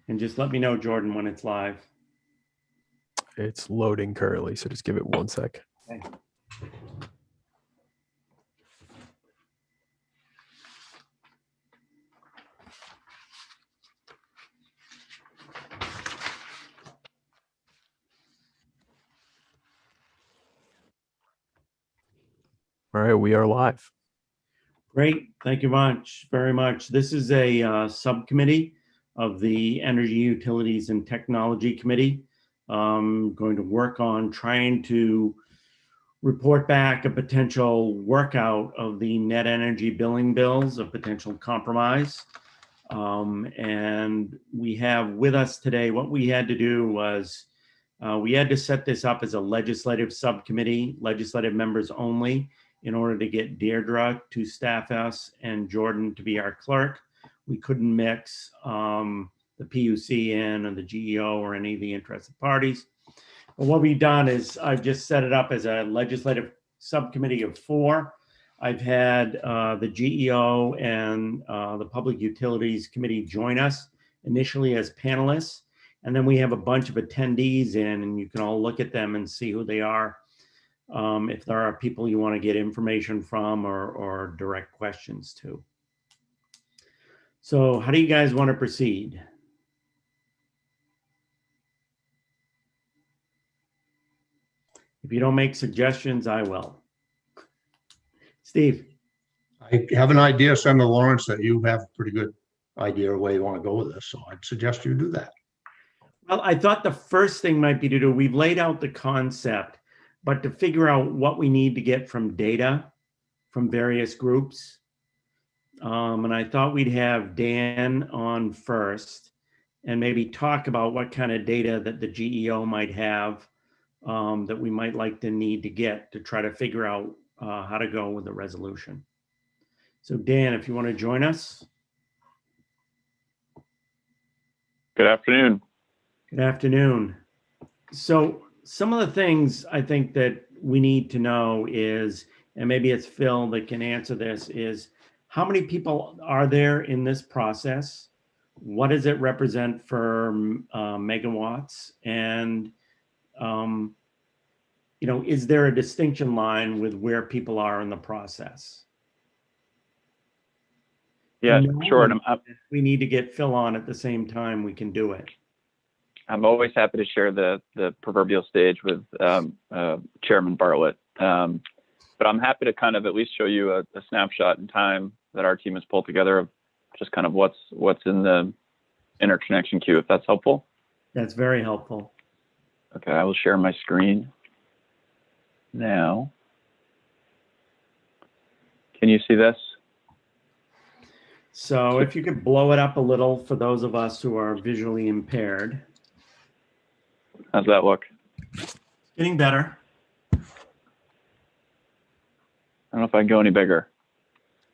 And just let me know, Jordan, when it's live. It's loading currently, so just give it 1 sec. Okay. All right, we are live. Great. Thank you very much. This is a subcommittee of the Energy, Utilities, and Technology Committee. Going to work on trying to report back a potential workout of the net energy billing bills, a potential compromise. And we have with us today, what we had to do was we had to set this up as a legislative subcommittee, legislative members only, in order to get Deirdre to staff us and Jordan to be our clerk. We couldn't mix the PUC in or the GEO or any of the interested parties. But what we've done is I've just set it up as a legislative subcommittee of 4. I've had the GEO and the Public Utilities Committee join us initially as panelists. And then we have a bunch of attendees in, and you can all look at them and see who they are. If there are people you want to get information from or direct questions to. So how do you guys want to proceed? If you don't make suggestions, I will. Steve. I have an idea, Senator Lawrence, that you have a pretty good idea of where you want to go with this, so I'd suggest you do that. Well, I thought the first thing might be to do, we've laid out the concept, but to figure out what we need to get from data from various groups. And I thought we'd have Dan on first and maybe talk about what kind of data that the GEO might have that we might like to need to get to try to figure out how to go with the resolution. So Dan, if you want to join us. Good afternoon. Good afternoon. So some of the things I think that we need to know is, and maybe it's Phil that can answer this, is how many people are there in this process? What does it represent for megawatts? And, you know, is there a distinction line with where people are in the process? Yeah, sure. If we need to get Phil on at the same time, we can do it. I'm always happy to share the proverbial stage with Chairman Bartlett. But I'm happy to kind of at least show you a snapshot in time that our team has pulled together of just kind of what's in the interconnection queue, if that's helpful. That's very helpful. Okay, I will share my screen now. Can you see this? So if you could blow it up a little for those of us who are visually impaired. How's that look? Getting better. I don't know if I can go any bigger.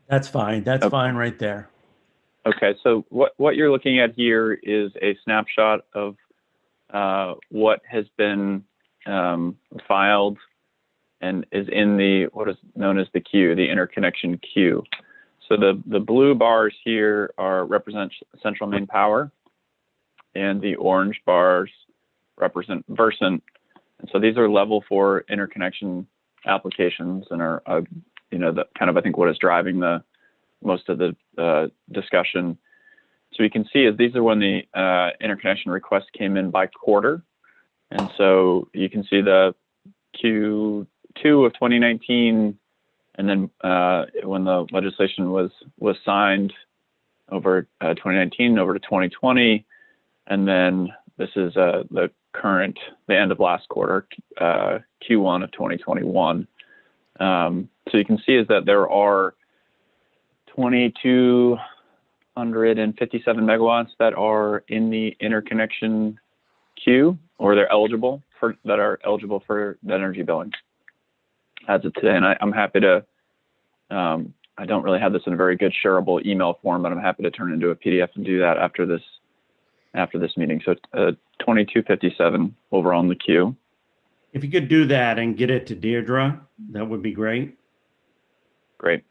That's fine. That's fine right there. Okay, so what you're looking at here is a snapshot of what has been filed and is in the what is known as the queue, the interconnection queue. So the blue bars here represent central main power, and the orange bars represent Versant. And so these are level 4 interconnection applications and are you know, the kind of, I think, what is driving the most of the discussion. So you can see is these are when the interconnection requests came in by quarter. And so you can see the Q2 of 2019, and then when the legislation was signed over 2019 over to 2020, and then this is the end of last quarter, Q1 of 2021. So you can see is that there are 2,257 megawatts that are in the interconnection queue, or they're eligible for net energy billing as of today. And I'm happy to. I don't really have this in a very good shareable email form, but I'm happy to turn it into a PDF and do that after this meeting. So 2,257 overall in the queue. If you could do that and get it to Deirdre, that would be great. Great.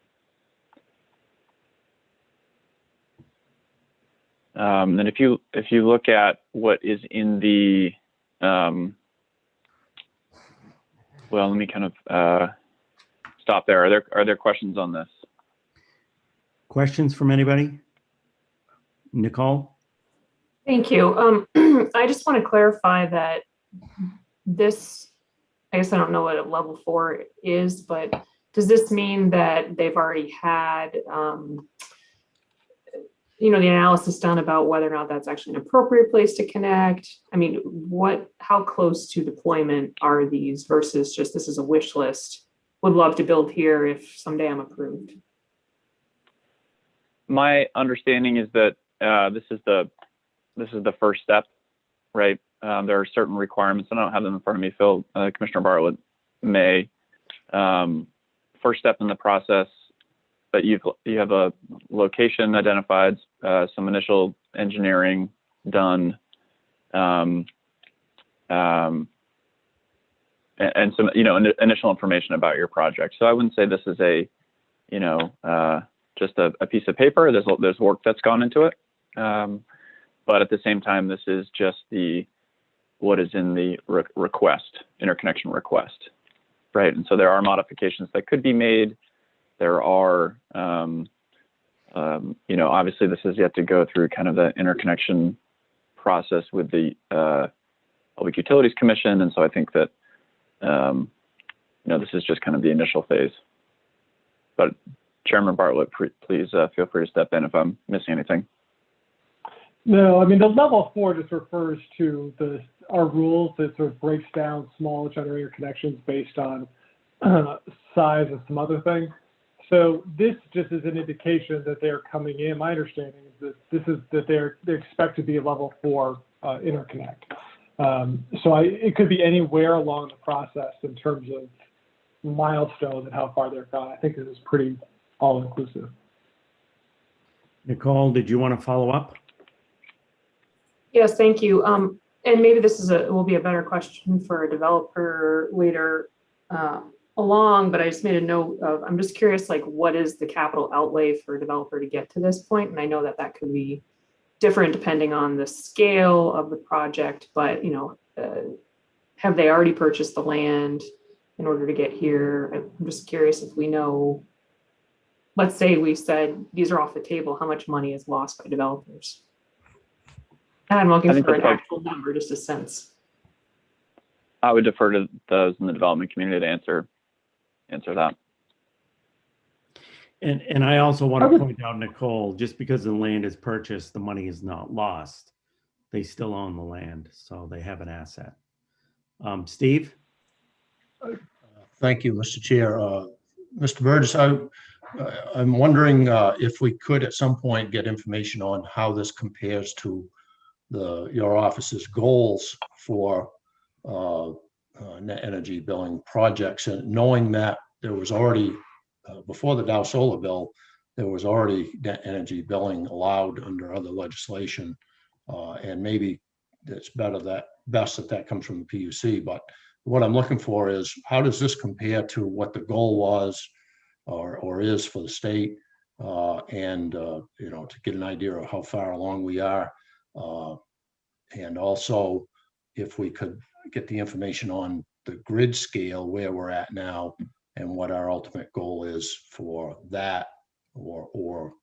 then if you look at what is in the well, let me kind of stop there. Are there questions on this? Questions from anybody? Nicole? Thank you. I just want to clarify that this, I guess I don't know what a level 4 is, but does this mean that they've already had, the analysis done about whether or not that's actually an appropriate place to connect? I mean, how close to deployment are these versus just this is a wish list? Would love to build here if someday I'm approved. My understanding is that this is the first step, right? There are certain requirements. I don't have them in front of me, Phil. Commissioner Bartlett may. First step in the process, but you have a location identified, some initial engineering done, and some initial information about your project. So I wouldn't say this is just a piece of paper. There's work that's gone into it, but at the same time, this is just what is in the interconnection request, right? And so there are modifications that could be made. There are, obviously this is yet to go through kind of the interconnection process with the Public Utilities Commission, and so I think that this is just kind of the initial phase. But Chairman Bartlett, please feel free to step in if I'm missing anything. No, I mean, the level 4 just refers to our rules that sort of breaks down small generator connections based on size and some other things. So this just is an indication that they're coming in. My understanding is that they expect to be a level 4 interconnect. So it could be anywhere along the process in terms of milestones and how far they're gone. I think this is pretty all-inclusive. Nicole, did you want to follow up? Yes, thank you. And maybe this will be a better question for a developer later along, but I just made a note of, I'm just curious, like, what is the capital outlay for a developer to get to this point? And I know that could be different depending on the scale of the project, but, have they already purchased the land in order to get here? I'm just curious if we know, let's say we said these are off the table, how much money is lost by developers? And I'm looking for an actual number, just a sense. I would defer to those in the development community to answer that. And I also want to point out, Nicole, just because the land is purchased, the money is not lost. They still own the land, so they have an asset. Steve? Thank you, Mr. Chair. Mr. Burgess, I'm wondering if we could at some point get information on how this compares to your office's goals for net energy billing projects, and knowing that there was already before the Dow Solar bill, there was already net energy billing allowed under other legislation, and maybe it's best that comes from the PUC. But what I'm looking for is, how does this compare to what the goal was or is for the state, and to get an idea of how far along we are. And also, if we could get the information on the grid scale, where we're at now and what our ultimate goal is for that, or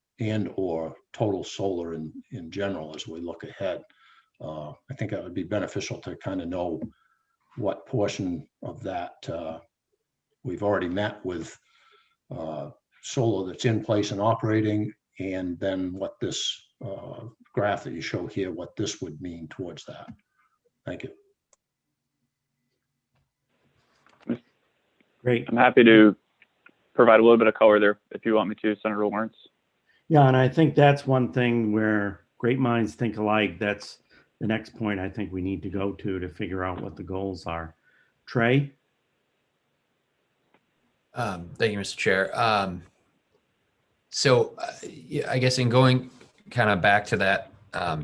total solar in general as we look ahead. I think that would be beneficial to kind of know what portion of that we've already met with solar that's in place and operating, and then what this graph that you show here, what this would mean towards that. Thank you. Great. I'm happy to provide a little bit of color there if you want me to, Senator Lawrence. Yeah, and I think that's one thing where great minds think alike. That's the next point I think we need to go to figure out what the goals are. Trey? Thank you, Mr. Chair. So I guess in going kind of back to that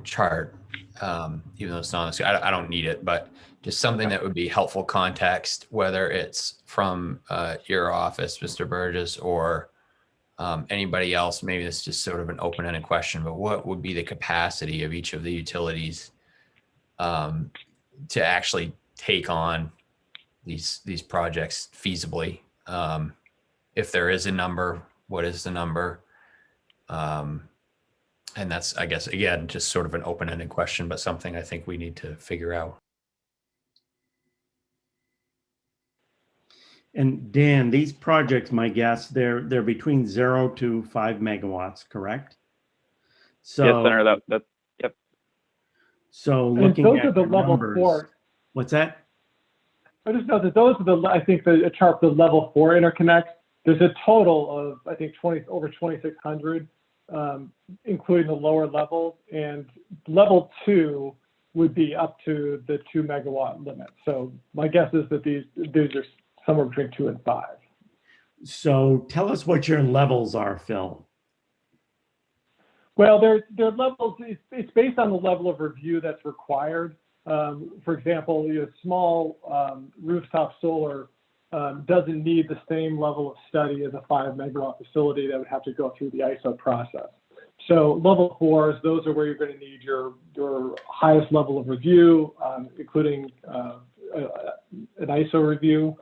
chart, even though it's not, I don't need it, but just something that would be helpful context, whether it's from your office, Mr. Burgess, or Anybody else, maybe this is just sort of an open-ended question, but what would be the capacity of each of the utilities to actually take on these projects feasibly? If there is a number, what is the number? And that's, I guess, again, just sort of an open-ended question, but something I think we need to figure out. And Dan, these projects, my guess, they're between 0 to 5 megawatts, correct? So, Yes, Senator, that yep. So And looking those at are the the level numbers, 4. what's that? I just know that those are the, I think the chart, the level 4 interconnects. There's a total of, I think, over 2,600, including the lower levels, and level 2 would be up to the 2 megawatt limit. So my guess is that these are somewhere between 2 and 5. So tell us what your levels are, Phil. Well, their levels, it's based on the level of review that's required. For example, small rooftop solar doesn't need the same level of study as a 5 megawatt facility that would have to go through the ISO process. So level 4s, those are where you're going to need your highest level of review, including an ISO review.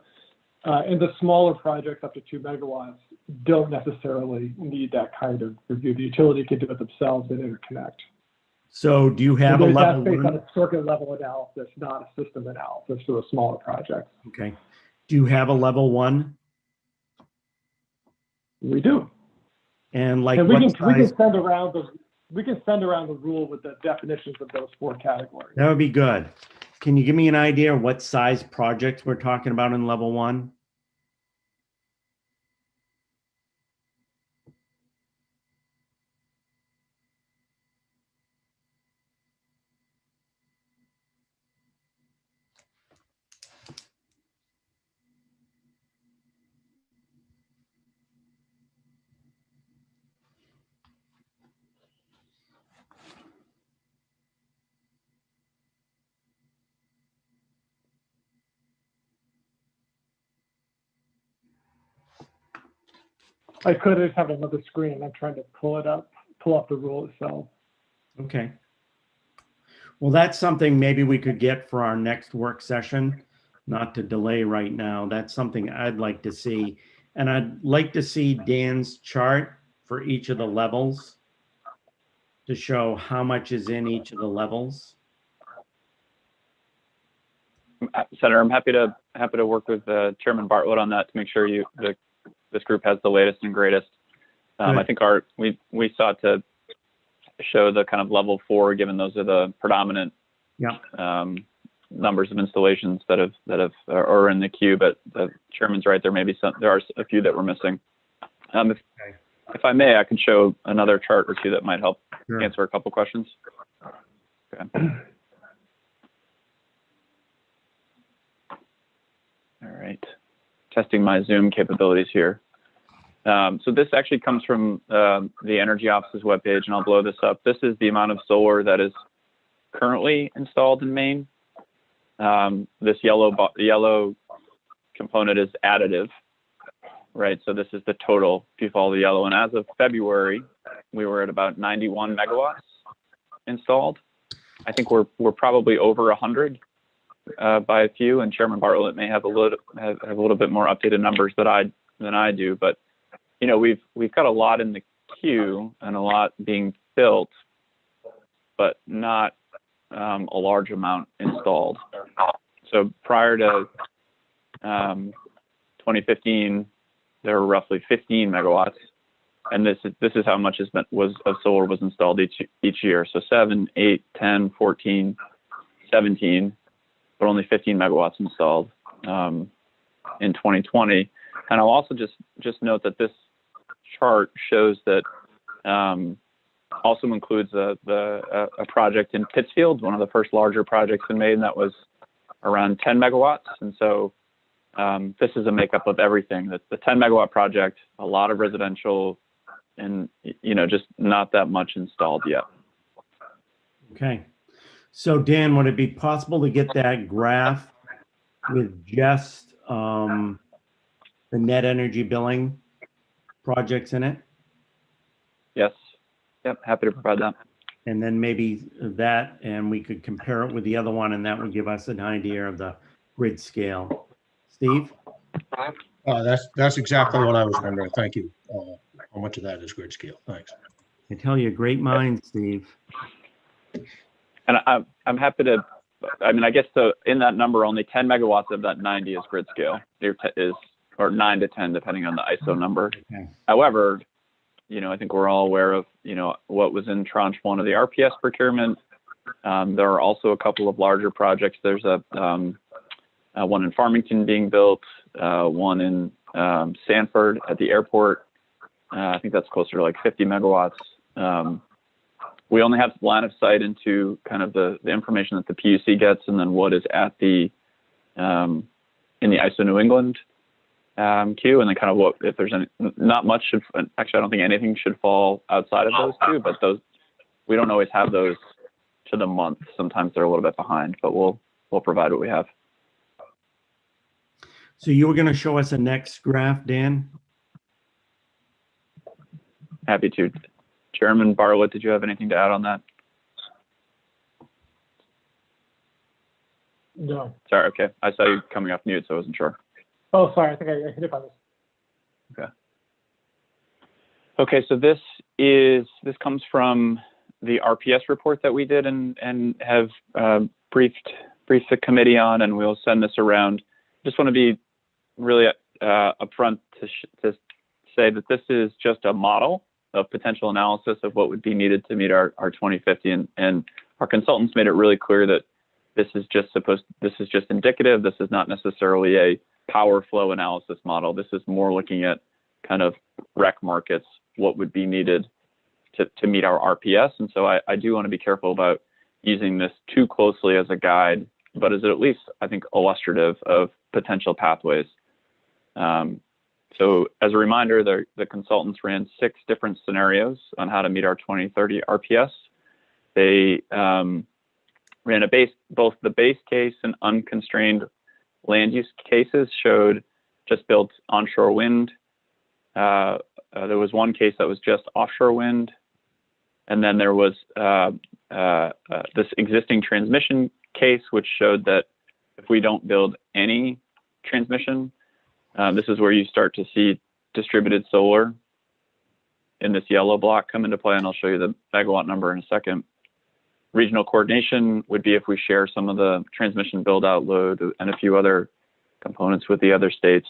And the smaller projects up to 2 megawatts don't necessarily need that kind of review. The utility can do it themselves and interconnect. So do you have a level That's based on one? a circuit level analysis, not a system analysis for the smaller projects. Okay. Do you have a level 1? We do. And like And what we can size? send around the rule with the definitions of those 4 categories. That would be good. Can you give me an idea of what size projects we're talking about in level 1? I could just have another screen. I'm trying to pull up the rule itself. Okay. Well, that's something maybe we could get for our next work session, not to delay right now. That's something I'd like to see. And I'd like to see Dan's chart for each of the levels to show how much is in each of the levels. Senator, I'm happy to work with Chairman Bartlett on that to make sure this group has the latest and greatest. I think we sought to show the kind of level 4, given those are the predominant numbers of installations that are in the queue. But the Chairman's right, there are a few that we're missing. If I may, I can show another chart or two that might help answer a couple questions. Okay. All right, testing my Zoom capabilities here. So this actually comes from the Energy Office's webpage, and I'll blow this up. This is the amount of solar that is currently installed in Maine. This yellow component is additive, right? So this is the total if you follow the yellow. And as of February, we were at about 91 megawatts installed. I think we're probably over 100 by a few, and Chairman Bartlett may have a little bit more updated numbers than I do. But you know, we've got a lot in the queue and a lot being built, but not a large amount installed. So prior to 2015, there were roughly 15 megawatts, and this is how much of solar was installed each year. So 7, 8, 10, 14, 17, but only 15 megawatts installed in 2020. And I'll also just note that this chart shows that also includes a project in Pittsfield, one of the first larger projects in Maine that was around 10 megawatts. And so this is a makeup of everything. The 10 megawatt project, a lot of residential, and just not that much installed yet. Okay. So Dan, would it be possible to get that graph with just the net energy billing projects in it? Yes. Yep. Happy to provide that. And then maybe that, and we could compare it with the other one, and that would give us an idea of the grid scale. Steve? That's exactly what I was wondering. Thank you. How much of that is grid scale? Thanks. I tell you, great mind, Steve. And I'm happy to, I mean, I guess in that number, only 10 megawatts of that 90 is grid scale, or 9 to 10, depending on the ISO number. Okay. However, I think we're all aware of, what was in tranche 1 of the RPS procurement. There are also a couple of larger projects. There's one in Farmington being built, one in Sanford at the airport. I think that's closer to like 50 megawatts. We only have line of sight into kind of the information that the PUC gets, and then what is at the in the ISO New England queue, and then kind of what, if there's any, not much should, actually, I don't think anything should fall outside of those two, but those, we don't always have those to the month. Sometimes they're a little bit behind, but we'll provide what we have. So you were going to show us a next graph, Dan? Happy to. Chairman Bartlett, did you have anything to add on that? No. Sorry, okay. I saw you coming off mute, so I wasn't sure. Oh, sorry. I think I hit it by this. Okay. Okay, so this comes from the RPS report that we did and have briefed the committee on, and we'll send this around. Just want to be really upfront to say that this is just a model of potential analysis of what would be needed to meet our 2050, and our consultants made it really clear that this is just indicative. This is not necessarily a power flow analysis model. This is more looking at kind of rec markets, what would be needed to meet our RPS. And so I do want to be careful about using this too closely as a guide, but is it at least, I think, illustrative of potential pathways. So as a reminder, the consultants ran 6 different scenarios on how to meet our 2030 RPS. They ran both the base case and unconstrained land use cases showed just built onshore wind. There was one case that was just offshore wind. And then there was this existing transmission case, which showed that if we don't build any transmission, this is where you start to see distributed solar in this yellow block come into play, and I'll show you the megawatt number in a second. Regional coordination would be if we share some of the transmission build-out load and a few other components with the other states,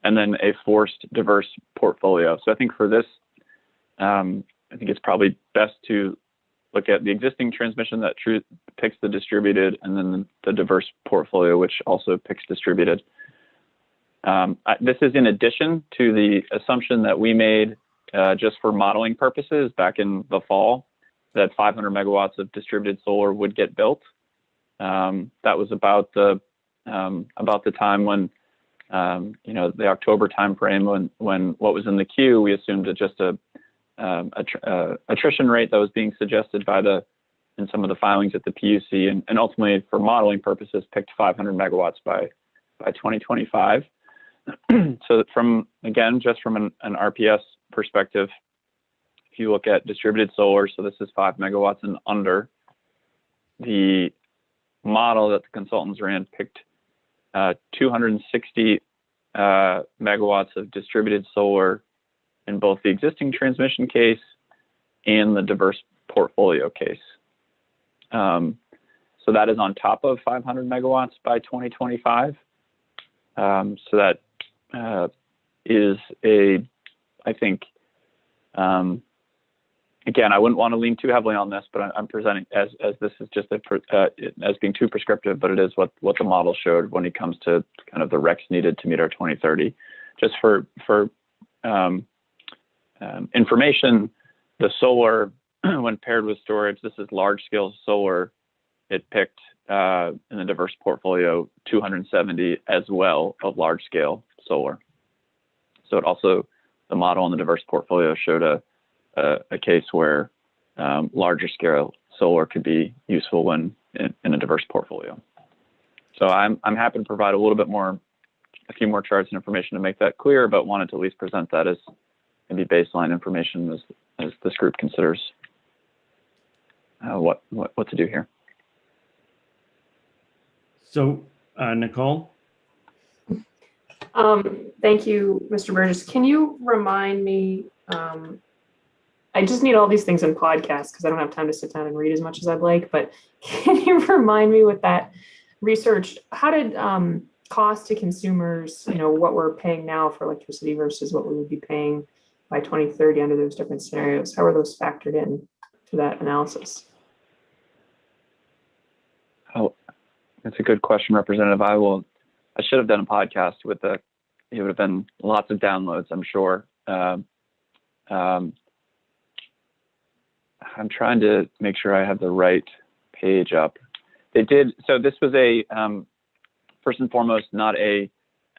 and then a forced diverse portfolio. So I think for this, I think it's probably best to look at the existing transmission that picks the distributed, and then the diverse portfolio, which also picks distributed. This is in addition to the assumption that we made just for modeling purposes back in the fall, that 500 megawatts of distributed solar would get built. That was about the time when, the October timeframe when what was in the queue, we assumed that just a attrition rate that was being suggested in some of the filings at the PUC, and ultimately for modeling purposes picked 500 megawatts by 2025. So just from an RPS perspective, if you look at distributed solar, so this is 5 megawatts and under, the model that the consultants ran picked 260 megawatts of distributed solar in both the existing transmission case and the diverse portfolio case. So that is on top of 500 megawatts by 2025. So that is I think, again, I wouldn't want to lean too heavily on this, but I'm presenting as this is just as being too prescriptive, but it is what the model showed when it comes to kind of the recs needed to meet our 2030. Just for information, the solar, when paired with storage, this is large scale solar. It picked in the diverse portfolio 270 as well of large scale solar. So it also, the model in the diverse portfolio showed a case where larger scale solar could be useful when in a diverse portfolio. So I'm happy to provide a few more charts and information to make that clear, but wanted to at least present that as maybe baseline information this group considers what to do here. So, Nicole? Thank you, Mr. Burgess. Can you remind me, I just need all these things in podcasts because I don't have time to sit down and read as much as I'd like, but can you remind me with that research, how did cost to consumers, what we're paying now for electricity versus what we would be paying by 2030 under those different scenarios, how are those factored in to that analysis? Oh, that's a good question, Representative. I should have done a podcast with it would have been lots of downloads, I'm sure. I'm trying to make sure I have the right page up. They did, so this was a, first and foremost, not an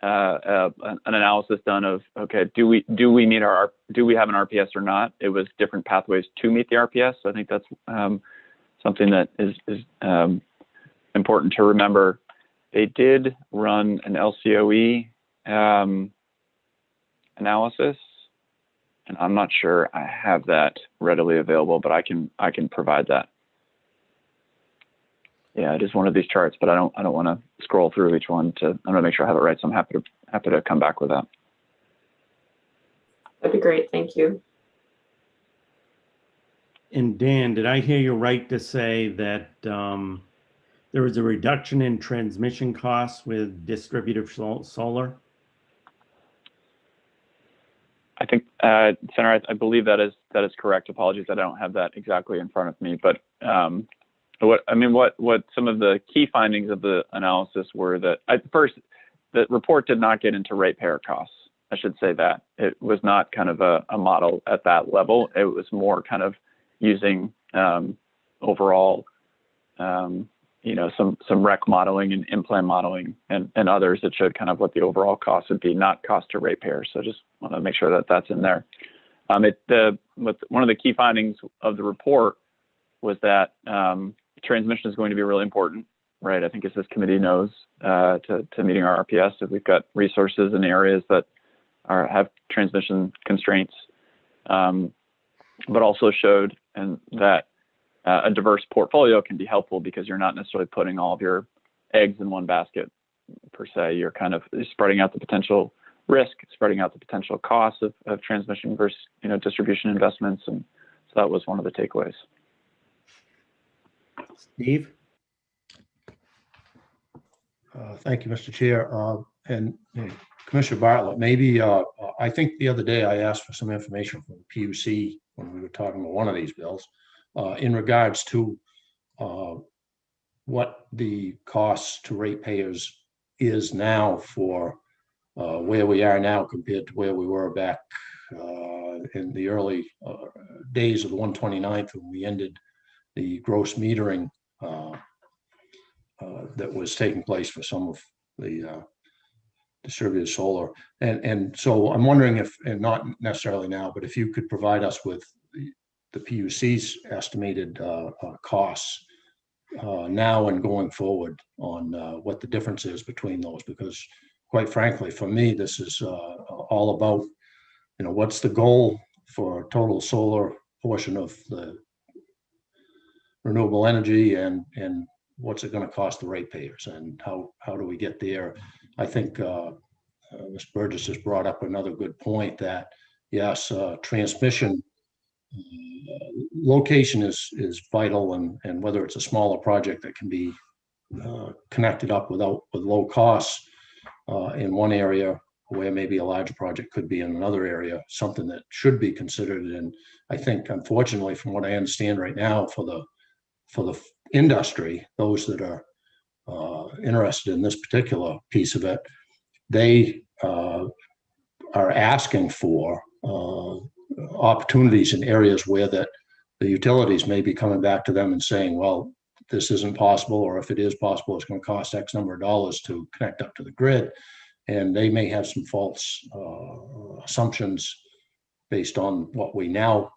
analysis done of, okay, do we have an RPS or not? It was different pathways to meet the RPS. So I think that's something that is important to remember. They did run an LCOE analysis, and I'm not sure I have that readily available, but I can provide that. Yeah, it is one of these charts, but I don't want to scroll through each one I want to make sure I have it right. So I'm happy to come back with that. That'd be great. Thank you. And Dan, did I hear you right to say that there was a reduction in transmission costs with distributed solar? I think, Senator, I believe that is correct. Apologies, I don't have that exactly in front of me, but what some of the key findings of the analysis were that first, the report did not get into ratepayer costs. I should say that it was not kind of a model at that level. It was more kind of using overall, some rec modeling and in-plan modeling and others that showed kind of what the overall cost would be, not cost to ratepayers. So just want to make sure that that's in there. One of the key findings of the report was that transmission is going to be really important, right? I think as this committee knows, to meeting our RPS, if we've got resources in areas that have transmission constraints, but also showed that a diverse portfolio can be helpful because you're not necessarily putting all of your eggs in one basket per se. You're kind of spreading out the potential risk, spreading out the potential costs of transmission versus distribution investments, and so that was one of the takeaways. Steve? Thank you, Mr. Chair. And Commissioner Bartlett, maybe I think the other day I asked for some information from PUC when we were talking about one of these bills in regards to what the costs to ratepayers is now for where we are now compared to where we were back in the early days of the 129th when we ended the gross metering that was taking place for some of the distributed solar. And so I'm wondering if, and not necessarily now, but if you could provide us with the PUC's estimated costs now and going forward on what the difference is between those, because quite frankly, for me, this is all about, what's the goal for total solar portion of the renewable energy and what's it going to cost the ratepayers and how do we get there? I think Mr. Burgess has brought up another good point that yes, transmission location is vital, and whether it's a smaller project that can be connected up with low costs in one area where maybe a larger project could be in another area, something that should be considered. And I think, unfortunately, from what I understand right now, for the industry, those that are interested in this particular piece of it, they are asking for opportunities in areas where the utilities may be coming back to them and saying, well, this isn't possible, or if it is possible, it's going to cost X number of dollars to connect up to the grid. And they may have some false assumptions based on what we now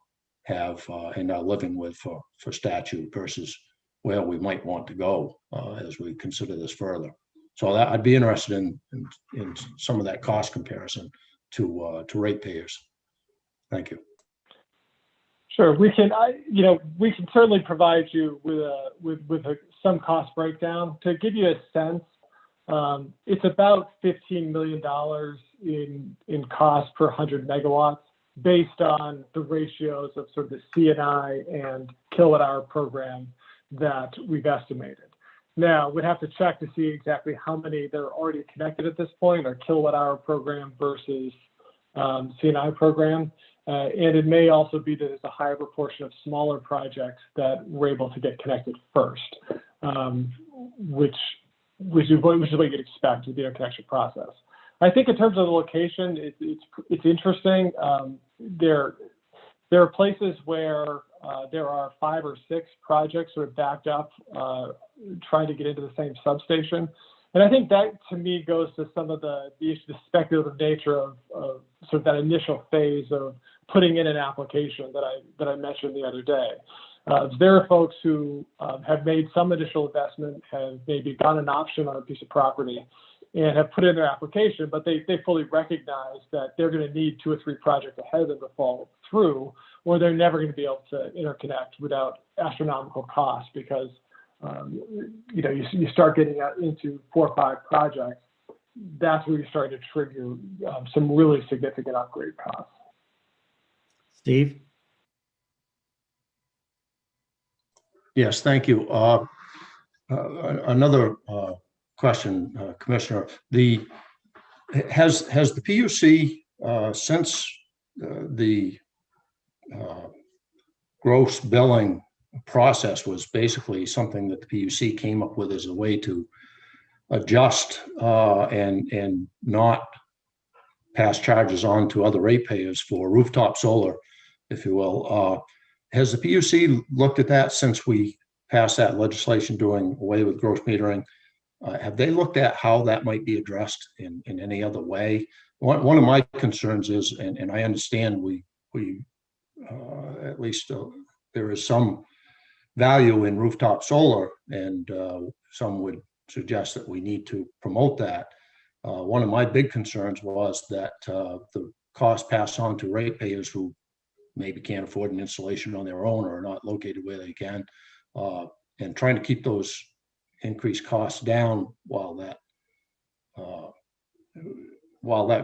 have and are living with for statute versus where we might want to go as we consider this further. So that I'd be interested in some of that cost comparison to ratepayers. Thank you. Sure, we can. We can certainly provide you with some cost breakdown to give you a sense. It's about $15 million in cost per 100 megawatts, based on the ratios of sort of the CNI and kilowatt hour program that we've estimated. Now, we'd have to check to see exactly how many that are already connected at this point, our kilowatt hour program versus CNI program. And it may also be that there's a higher proportion of smaller projects that we're able to get connected first, which is what you'd expect with the interconnection process. I think in terms of the location, it's interesting. There are places where there are 5 or 6 projects that are backed up trying to get into the same substation. And I think that, to me, goes to some of the speculative nature of sort of that initial phase of putting in an application that I mentioned the other day. There are folks who have made some initial investment, have maybe gotten an option on a piece of property, and have put in their application, but they fully recognize that they're going to need 2 or 3 projects ahead of them to fall through, or they're never going to be able to interconnect without astronomical costs, because you start getting out into 4 or 5 projects. That's where you start to trigger some really significant upgrade costs. Steve? Yes, thank you. Another question, Commissioner. Has the PUC since the gross billing process was basically something that the PUC came up with as a way to adjust and not pass charges on to other ratepayers for rooftop solar, if you will. Has the PUC looked at that since we passed that legislation doing away with gross metering? Have they looked at how that might be addressed in any other way? One of my concerns is, and I understand we at least there is some value in rooftop solar, and some would suggest that we need to promote that. One of my big concerns was that the cost passed on to ratepayers who maybe can't afford an installation on their own or are not located where they can, and trying to keep those increased costs down while that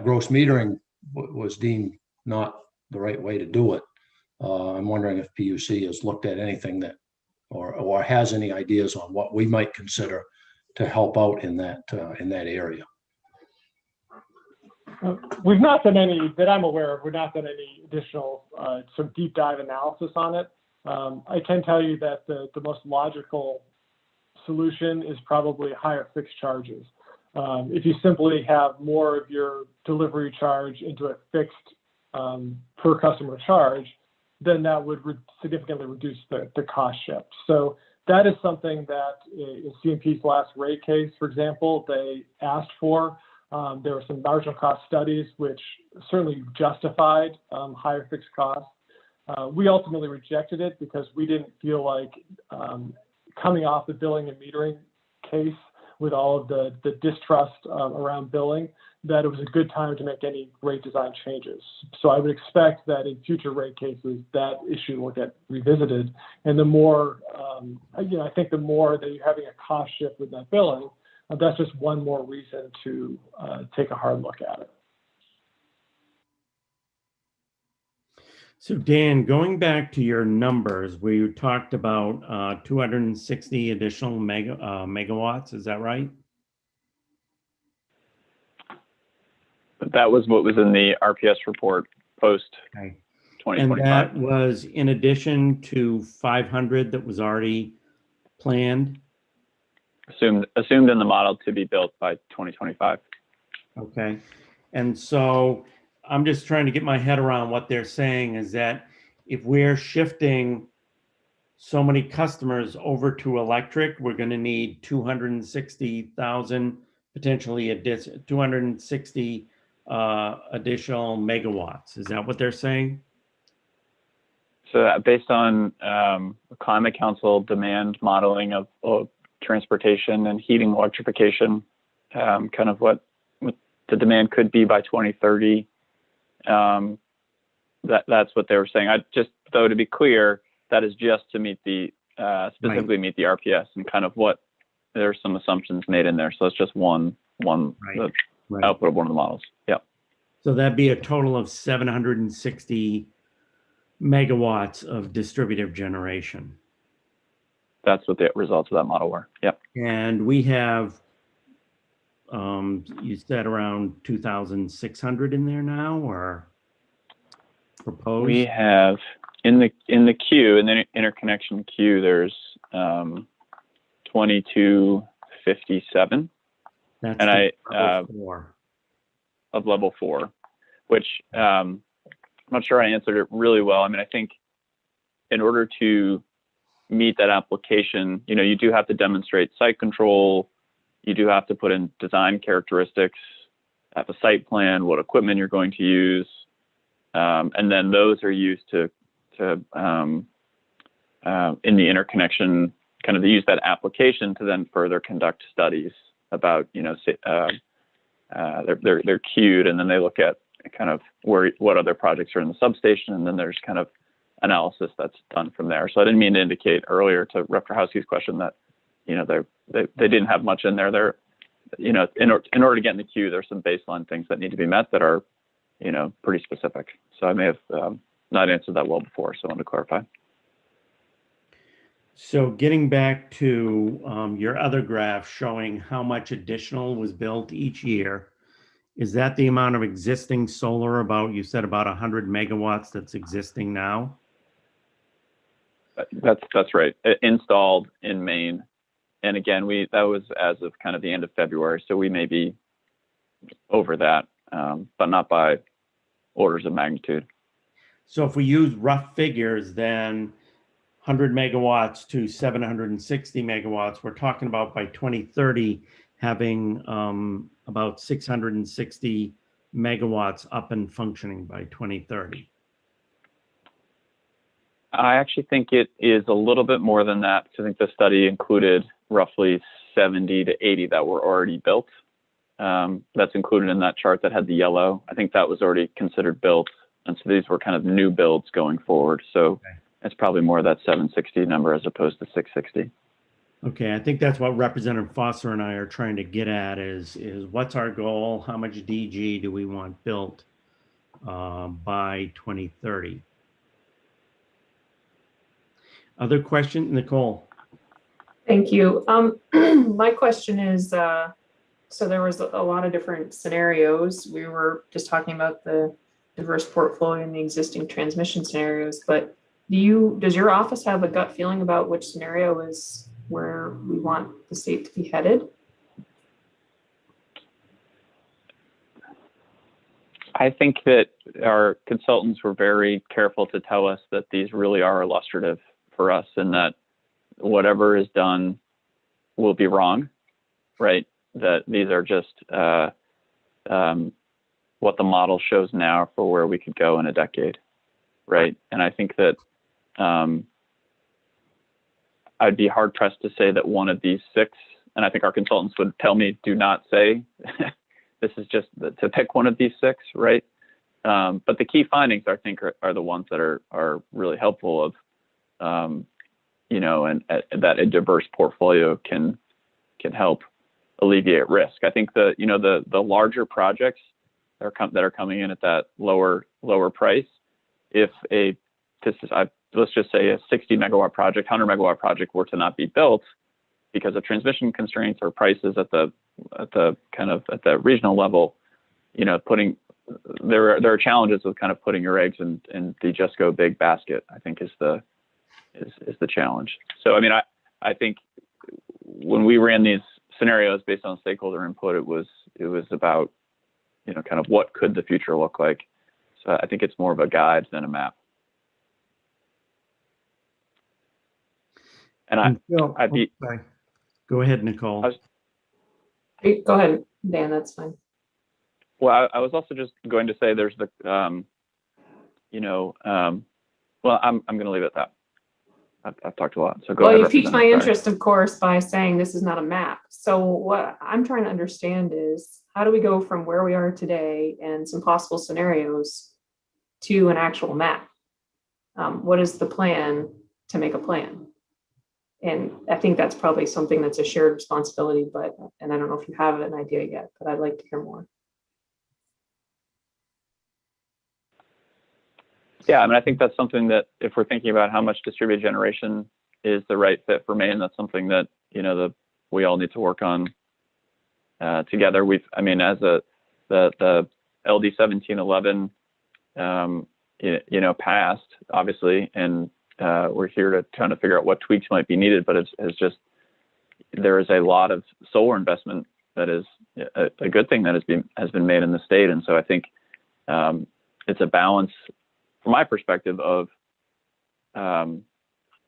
gross metering was deemed not the right way to do it. I'm wondering if PUC has looked at anything that, or has any ideas on what we might consider to help out in that area. We've not done any, that I'm aware of, we've not done any additional sort of deep dive analysis on it. I can tell you that the most logical solution is probably higher fixed charges. If you simply have more of your delivery charge into a fixed per customer charge, then that would significantly reduce the cost shift. So that is something that in CMP's last rate case, for example, they asked for. There were some marginal cost studies which certainly justified higher fixed costs. We ultimately rejected it because we didn't feel like coming off the billing and metering case with all of the distrust around billing, that it was a good time to make any rate design changes. So I would expect that in future rate cases, that issue will get revisited. And the more, I think the more that you're having a cost shift with that billing, that's just one more reason to take a hard look at it. So Dan, going back to your numbers, where you talked about 260 additional megawatts, is that right? That was what was in the RPS report post 2025. And that was in addition to 500 that was already planned? Assumed in the model to be built by 2025. Okay. And so I'm just trying to get my head around what they're saying is that if we're shifting so many customers over to electric, we're going to need 260,000, potentially 260 additional megawatts. Is that what they're saying? So based on Climate Council demand modeling of transportation and heating electrification, kind of what the demand could be by 2030, that's what they were saying. though, to be clear, that is just to meet the specifically meet the RPS, and kind of what there's some assumptions made in there. So it's just one Right. Right. output of one of the models. Yeah. So that'd be a total of 760 megawatts of distributive generation. That's what the results of that model were. Yep. And we have, you said around 2,600 in there now, or proposed? We have in the queue, in the interconnection queue, there's 2257. That's and the I level 4. of level 4, which I'm not sure I answered it really well. I mean, I think in order to meet that application, you know, you do have to demonstrate site control. You do have to put in design characteristics, have a site plan, what equipment you're going to use, and then those are used to in the interconnection, kind of use that application to then further conduct studies about, you know, they're queued, and then they look at kind of what other projects are in the substation, and then there's kind of analysis that's done from there. So I didn't mean to indicate earlier to Rep. Krahowski's question that, you know, they didn't have much in there. They're, you know, in order to get in the queue, there's some baseline things that need to be met that are, you know, pretty specific. So I may have not answered that well before, so I wanted to clarify. So getting back to your other graph showing how much additional was built each year, is that the amount of existing solar, you said about 100 megawatts that's existing now? That's right. Installed in Maine. And again, that was as of kind of the end of February. So we may be over that, but not by orders of magnitude. So if we use rough figures, then 100 megawatts to 760 megawatts, we're talking about by 2030 having about 660 megawatts up and functioning by 2030. I actually think it is a little bit more than that, because I think the study included roughly 70 to 80 that were already built. That's included in that chart that had the yellow. I think that was already considered built. And so these were kind of new builds going forward. So it's probably more of that 760 number as opposed to 660. Okay, I think that's what Representative Foster and I are trying to get at is what's our goal? How much DG do we want built by 2030? Other questions, Nicole? Thank you. My question is, so there was a lot of different scenarios. We were just talking about the diverse portfolio and the existing transmission scenarios, but does your office have a gut feeling about which scenario is where we want the state to be headed? I think that our consultants were very careful to tell us that these really are illustrative for us, and that whatever is done will be wrong, right? That these are just what the model shows now for where we could go in a decade, right? And I think that I'd be hard pressed to say that one of these 6, and I think our consultants would tell me, do not say this is just to pick one of these 6, right? But the key findings, I think, are the ones that are really helpful of, you know, and that a diverse portfolio can help alleviate risk. I think the larger projects that are coming in at that lower price, let's just say a 60 megawatt project, 100 megawatt project were to not be built because of transmission constraints or prices at the regional level, you know, there are challenges with kind of putting your eggs in the just go big basket, I think is the challenge. So, I mean, I think when we ran these scenarios based on stakeholder input, it was about, you know, kind of what could the future look like. So I think it's more of a guide than a map. And I'd be. Go ahead, Nicole. Go ahead, Dan, that's fine. Well, I was also just going to say there's the, well, I'm going to leave it at that. I've talked a lot. So go ahead. Well, you piqued my interest, of course, by saying this is not a map. So what I'm trying to understand is how do we go from where we are today and some possible scenarios to an actual map? What is the plan to make a plan? And I think that's probably something that's a shared responsibility, and I don't know if you have an idea yet, but I'd like to hear more. Yeah, I mean, I think that's something that if we're thinking about how much distributed generation is the right fit for Maine, that's something that, you know, we all need to work on together. I mean, as the LD 1711, you know, passed, obviously, and we're here to kind of figure out what tweaks might be needed, but there is a lot of solar investment that is a good thing that has been made in the state. And so I think it's a balance from my perspective of,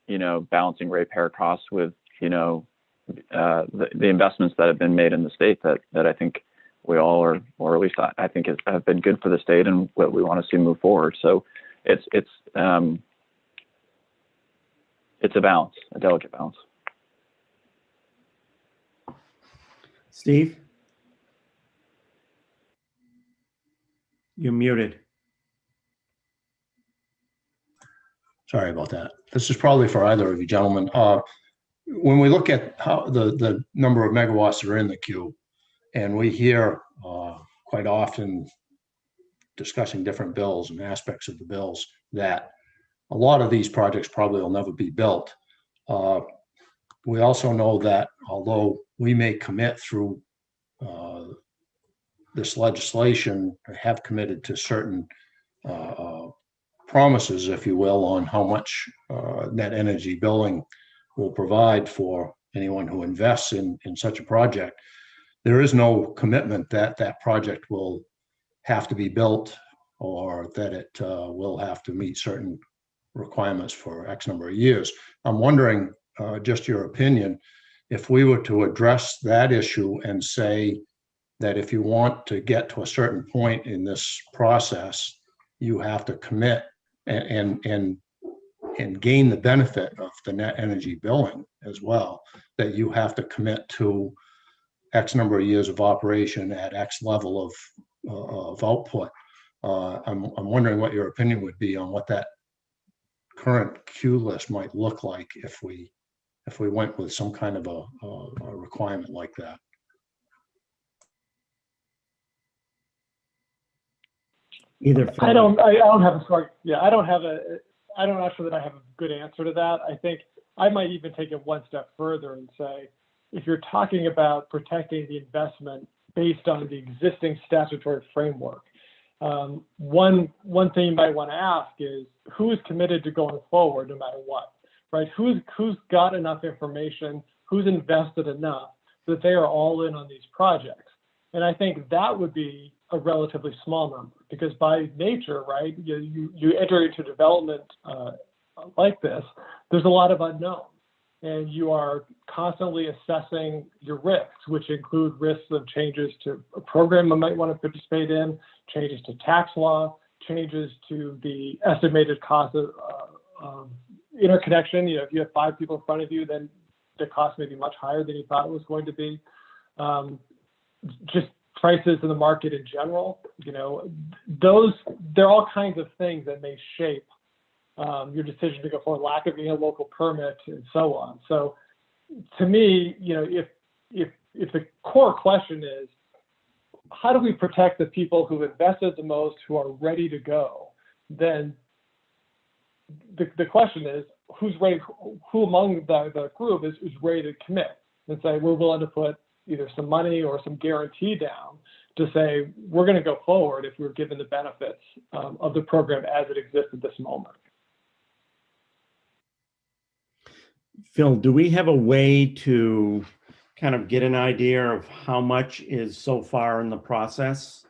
you know, balancing ratepayer costs with, you know, the investments that have been made in the state that I think we all are, or at least I think have been good for the state and what we want to see move forward. So it's a balance, a delicate balance. Steve? You're muted. Sorry about that. This is probably for either of you gentlemen. When we look at how the number of megawatts that are in the queue, and we hear quite often discussing different bills and aspects of the bills, that a lot of these projects probably will never be built. We also know that although we may commit through this legislation, or have committed to certain promises, if you will, on how much net energy billing will provide for anyone who invests in such a project, there is no commitment that that project will have to be built or that it will have to meet certain requirements for X number of years. I'm wondering, just your opinion, if we were to address that issue and say that if you want to get to a certain point in this process, you have to commit and gain the benefit of the net energy billing as well, that you have to commit to X number of years of operation at X level of output. I'm wondering what your opinion would be on what that current queue list might look like if we went with some kind of a requirement like that. I don't have a sorry. Yeah, I don't actually that I have a good answer to that. I think I might even take it one step further and say, if you're talking about protecting the investment based on the existing statutory framework, one thing you might want to ask is who is committed to going forward no matter what, right? Who's got enough information, who's invested enough that they are all in on these projects. And I think that would be a relatively small number, because by nature, right, you enter into development like this, there's a lot of unknowns, and you are constantly assessing your risks, which include risks of changes to a program you might want to participate in, changes to tax law, changes to the estimated cost of interconnection. You know, if you have 5 people in front of you, then the cost may be much higher than you thought it was going to be. Just prices in the market in general, you know, there are all kinds of things that may shape your decision to go forward, lack of a local permit and so on. So to me, you know, if the core question is, how do we protect the people who invested the most, who are ready to go, then the question is, who's ready, who among the group is ready to commit and say, we're willing to put either some money or some guarantee down to say, we're going to go forward if we're given the benefits of the program as it exists at this moment. Phil, do we have a way to kind of get an idea of how much is so far in the process?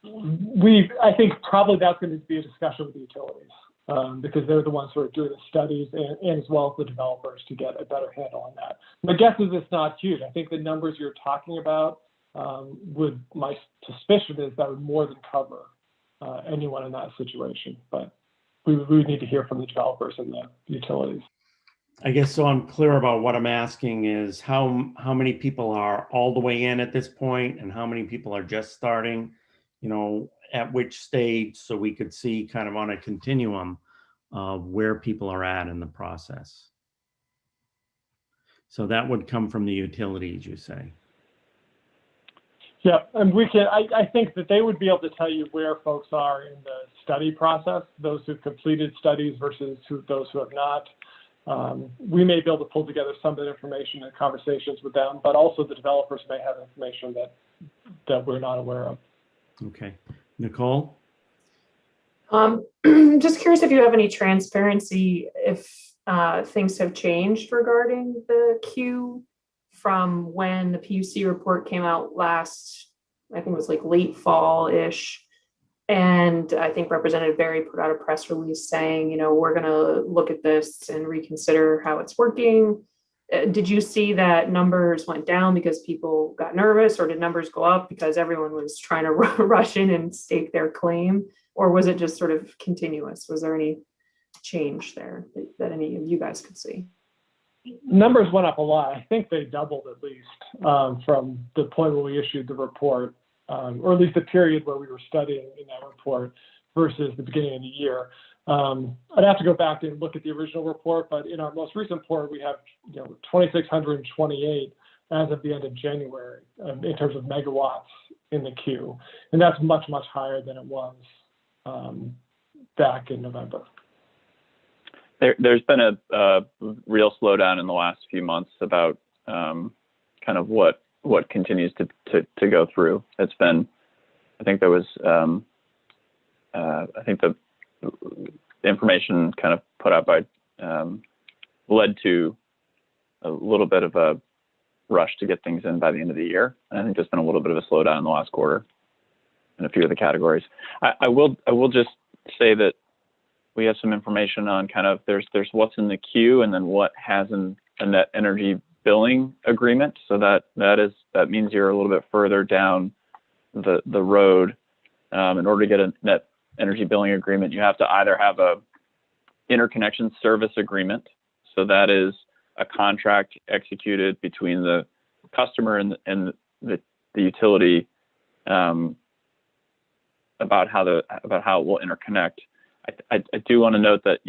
I think probably that's going to be a discussion with the utilities, because they're the ones who are doing the studies and as well as the developers to get a better handle on that. My guess is it's not huge. I think the numbers you're talking about my suspicion is that would more than cover anyone in that situation, but we would need to hear from the developers and the utilities. I guess so I'm clear about what I'm asking is how many people are all the way in at this point and how many people are just starting, you know, at which stage, so we could see kind of on a continuum of where people are at in the process. So that would come from the utilities, you say? Yeah, and we can, I think that they would be able to tell you where folks are in the study process, those who've completed studies versus those who have not. We may be able to pull together some of that information in conversations with them, but also the developers may have information that we're not aware of. Okay. Nicole? Just curious if you have any transparency if things have changed regarding the queue from when the PUC report came out last, I think it was like late fall-ish. And I think Representative Berry put out a press release saying, you know, we're going to look at this and reconsider how it's working. Did you see that numbers went down because people got nervous, or did numbers go up because everyone was trying to rush in and stake their claim? Or was it just sort of continuous? Was there any change there that any of you guys could see? Numbers went up a lot. I think they doubled at least from the point where we issued the report, or at least the period where we were studying in that report versus the beginning of the year. I'd have to go back and look at the original report, but in our most recent report, we have 2,628 as of the end of January in terms of megawatts in the queue, and that's much, much higher than it was back in November. There's been a real slowdown in the last few months about kind of what continues to go through. It's been, I think there was, I think the information kind of put out by led to a little bit of a rush to get things in by the end of the year. And I think there's been a little bit of a slowdown in the last quarter in a few of the categories. I will just say that we have some information on kind of there's what's in the queue and then what has a net energy billing agreement. So that means you're a little bit further down the road. In order to get a net energy billing agreement, you have to either have a interconnection service agreement. So that is a contract executed between the customer and the utility about how it will interconnect. I do want to note that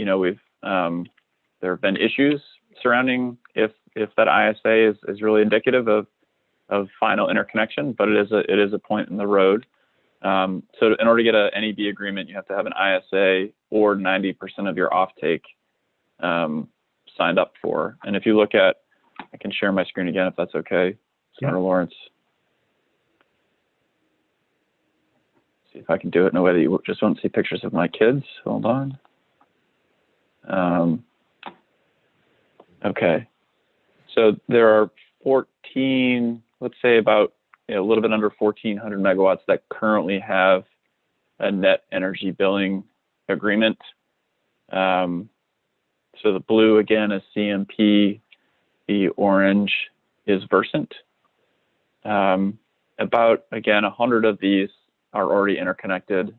there have been issues surrounding if that ISA is really indicative of final interconnection, but it is a point in the road. So in order to get a NEB agreement, you have to have an ISA or 90% of your offtake signed up for. And if you look at, I can share my screen again if that's okay, Senator Lawrence. See if I can do it in a way that you just won't see pictures of my kids. Hold on. Okay. So there are 14, let's say about a little bit under 1,400 megawatts that currently have a net energy billing agreement. So the blue again is CMP, the orange is Versant. About, again, 100 of these are already interconnected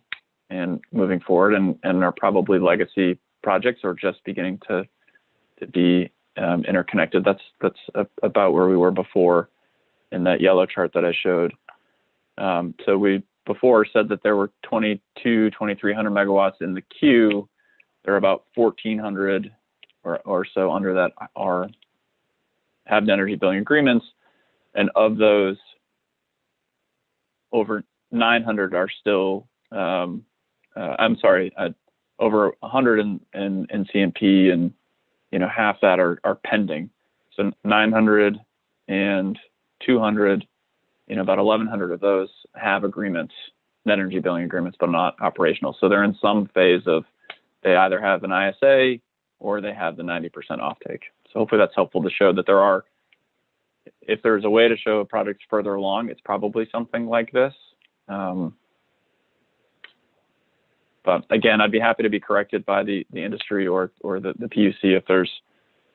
and moving forward and are probably legacy projects or just beginning to be interconnected. That's about where we were before in that yellow chart that I showed. So we before said that there were 2,300 megawatts in the queue. There are about 1,400 or so under that have energy billing agreements. And of those, over 900 are still, I'm sorry, over 100 in CMP, and half that are pending. So 900 and 200, about 1,100 of those have agreements, net energy billing agreements, but not operational. So they're in some phase of they either have an ISA or they have the 90% offtake. So hopefully that's helpful to show that there are, if there's a way to show a project further along, it's probably something like this. But again, I'd be happy to be corrected by the industry or the PUC if there's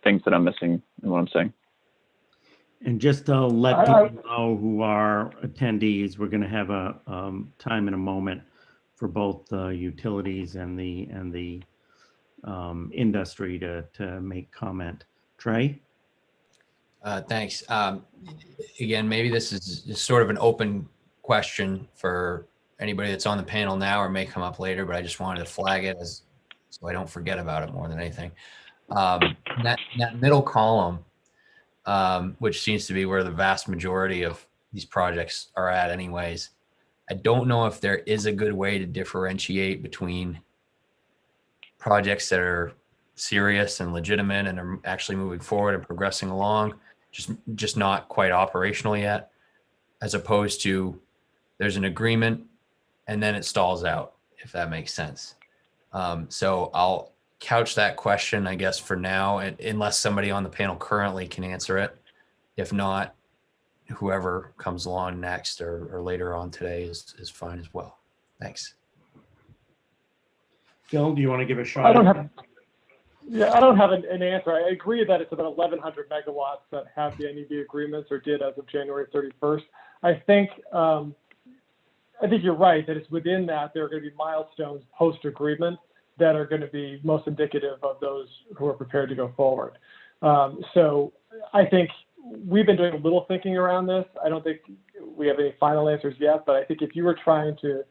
things that I'm missing in what I'm saying. And just to let people know who are attendees, we're going to have a time in a moment for both the utilities and the industry to make comment. Trey? Thanks. Again, maybe this is just sort of an open question for anybody that's on the panel now or may come up later, but I just wanted to flag it as so I don't forget about it more than anything. That middle column, which seems to be where the vast majority of these projects are at anyways. I don't know if there is a good way to differentiate between projects that are serious and legitimate and are actually moving forward and progressing along, just not quite operational yet, as opposed to there's an agreement and then it stalls out, if that makes sense. So I'll couch that question, I guess, for now, unless somebody on the panel currently can answer it. If not, whoever comes along next or later on today is fine as well. Thanks. Phil, do you want to give a shot? I don't have an answer. I agree that it's about 1,100 megawatts that have the NEB agreements or did as of January 31st. I think you're right that it's within that there are going to be milestones post-agreement that are going to be most indicative of those who are prepared to go forward. So I think we've been doing a little thinking around this. I don't think we have any final answers yet, but I think if you were trying to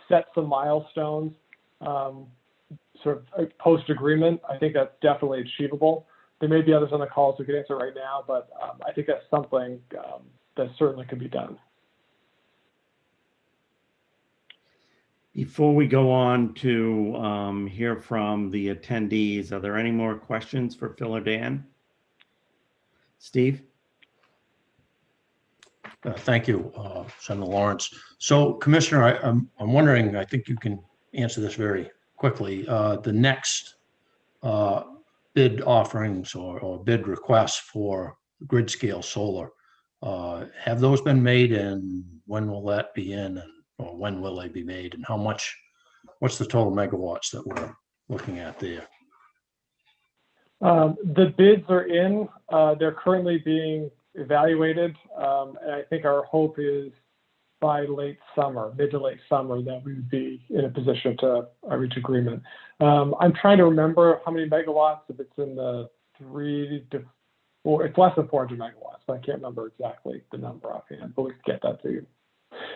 set some milestones sort of post-agreement, I think that's definitely achievable. There may be others on the calls who could answer right now, but I think that's something that certainly could be done. Before we go on to hear from the attendees, are there any more questions for Phil or Dan? Steve? Thank you, Senator Lawrence. So, Commissioner, I'm wondering, I think you can answer this very quickly. The next bid offerings or bid requests for grid scale solar, have those been made, and when will that be in, or when will they be made, and what's the total megawatts that we're looking at there? The bids are in. They're currently being evaluated, and I think our hope is by mid to late summer, that we would be in a position to reach agreement. I'm trying to remember how many megawatts, if it's in the 3 to 4, it's less than 400 megawatts, but I can't remember exactly the number offhand, but we can get that to you.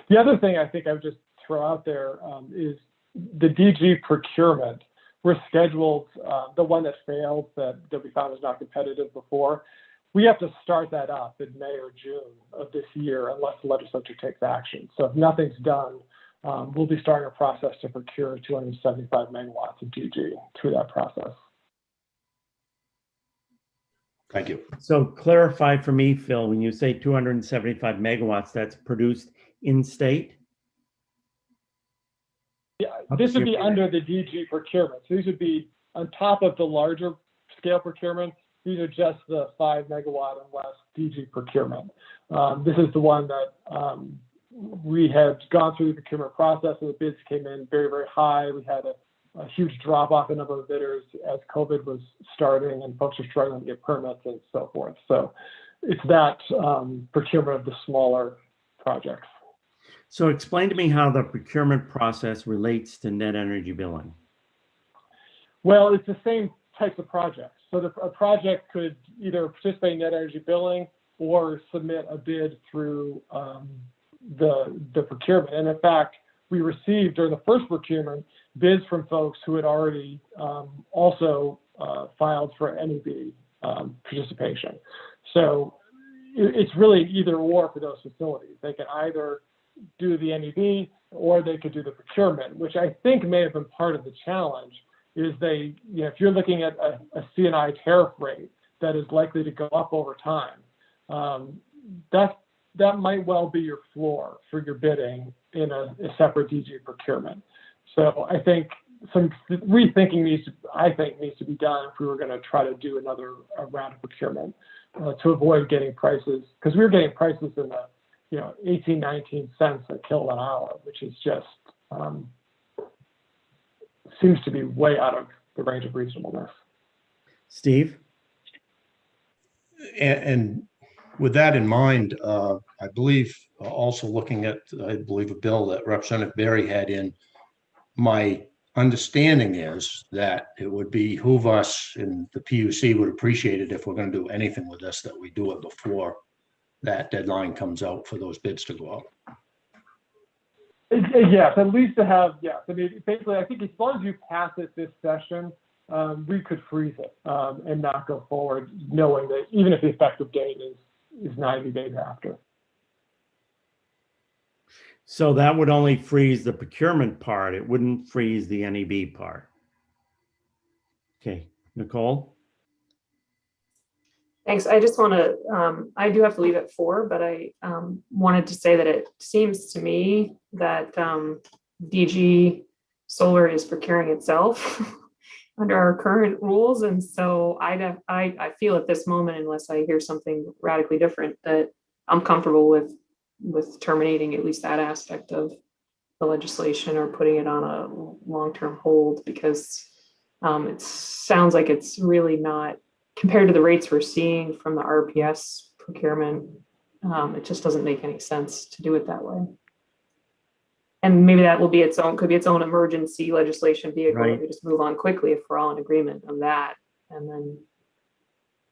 The other thing I think I would just throw out there is the DG procurement. We're scheduled, the one that failed, that we found was not competitive before. We have to start that up in May or June of this year unless the legislature takes action. So if nothing's done, we'll be starting a process to procure 275 megawatts of DG through that process. Thank you. So clarify for me, Phil, when you say 275 megawatts, that's produced in state? Yeah, this would be under the DG procurement. So these would be on top of the larger scale procurement. These are just the 5 megawatt and less DG procurement. This is the one that we had gone through the procurement process, and the bids came in very, very high. We had a huge drop off in number of bidders as COVID was starting and folks were struggling to get permits and so forth. So it's that procurement of the smaller projects. So explain to me how the procurement process relates to net energy billing. Well, it's the same types of projects. So a project could either participate in net energy billing or submit a bid through the procurement. And in fact, we received during the first procurement bids from folks who had already also filed for NEB participation. So it's really either or for those facilities. They can either do the NEB or they could do the procurement, which I think may have been part of the challenge. Is if you're looking at a C&I tariff rate that is likely to go up over time, that might well be your floor for your bidding in a separate DG procurement. So I think some rethinking needs to be done if we were going to try to do another round of procurement to avoid getting prices, because we were getting prices in the 18, 19 cents a kilowatt hour, which is just seems to be way out of the range of reasonableness. Steve? And with that in mind, I believe also looking at, a bill that Representative Berry had in, my understanding is that it would behoove us, and the PUC would appreciate it if we're going to do anything with this, that we do it before that deadline comes out for those bids to go out. Yes, at least to have, yes. I mean, basically, I think as long as you pass it this session, we could freeze it and not go forward, knowing that even if the effective date is 90 days after. So that would only freeze the procurement part. It wouldn't freeze the NEB part. Okay, Nicole? Thanks. I just want to, I do have to leave at 4, but I wanted to say that it seems to me that DG Solar is procuring itself under our current rules. And so I feel at this moment, unless I hear something radically different, that I'm comfortable with terminating at least that aspect of the legislation or putting it on a long-term hold, because it sounds like it's really not, compared to the rates we're seeing from the RPS procurement, it just doesn't make any sense to do it that way. And maybe that will be its own, could be its own emergency legislation vehicle. Right. That we just move on quickly if we're all in agreement on that. And then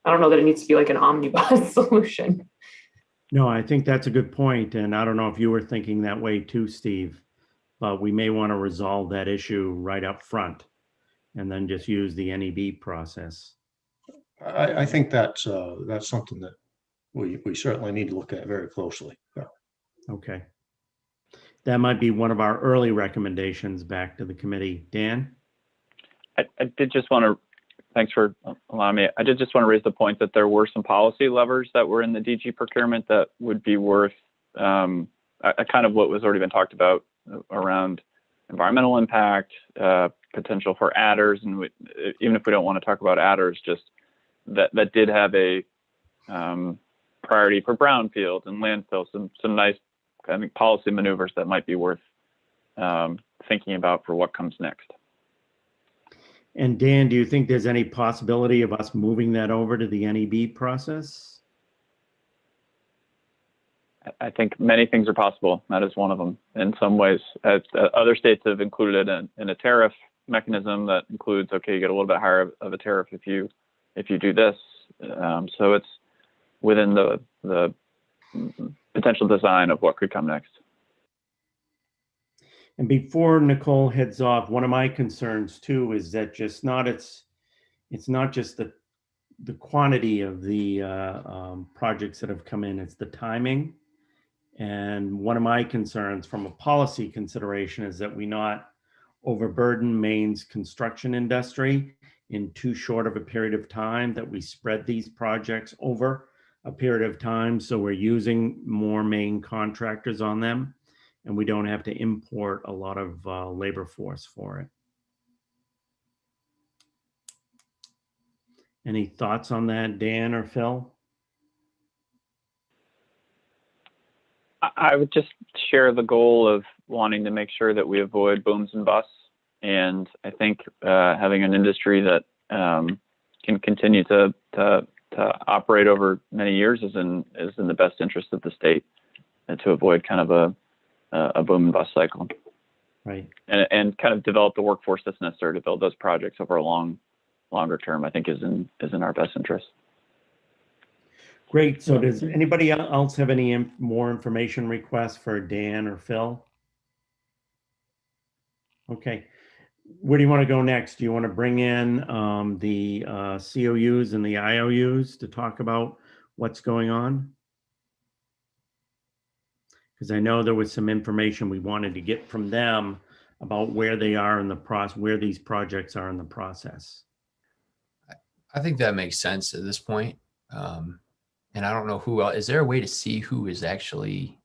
I don't know that it needs to be like an omnibus solution. No, I think that's a good point. And I don't know if you were thinking that way too, Steve, but we may want to resolve that issue right up front and then just use the NEB process. I think that's something that we certainly need to look at very closely. Yeah. Okay. That might be one of our early recommendations back to the committee. Dan? I did just want to, thanks for allowing me. I did just want to raise the point that there were some policy levers that were in the DG procurement that would be worth kind of what was already been talked about around environmental impact, potential for adders, and even if we don't want to talk about adders, just that did have a priority for brownfield and landfill, some nice, I think, policy maneuvers that might be worth thinking about for what comes next. And Dan, do you think there's any possibility of us moving that over to the NEB process? I think many things are possible. That is one of them. In some ways, other states have included it in a tariff mechanism that includes, okay, you get a little bit higher of a tariff if you do this. So it's within the potential design of what could come next. And before Nicole heads off, one of my concerns too is that it's not just the quantity of the projects that have come in, it's the timing. And one of my concerns from a policy consideration is that we not overburden Maine's construction industry in too short of a period of time, that we spread these projects over a period of time so we're using more Maine contractors on them and we don't have to import a lot of labor force for it. Any thoughts on that, Dan or Phil? I would just share the goal of wanting to make sure that we avoid booms and busts. And I think having an industry that can continue to operate over many years is in the best interest of the state, and to avoid kind of a boom and bust cycle. Right. And kind of develop the workforce that's necessary to build those projects over a longer term, I think is in our best interest. Great. So does anybody else have any more information requests for Dan or Phil? Okay. Where do you want to go next? Do you want to bring in the COUs and the IOUs to talk about what's going on? Because I know there was some information we wanted to get from them about where they are in the process, where these projects are in the process. I think that makes sense at this point. And I don't know who else. Is there a way to see who is actually?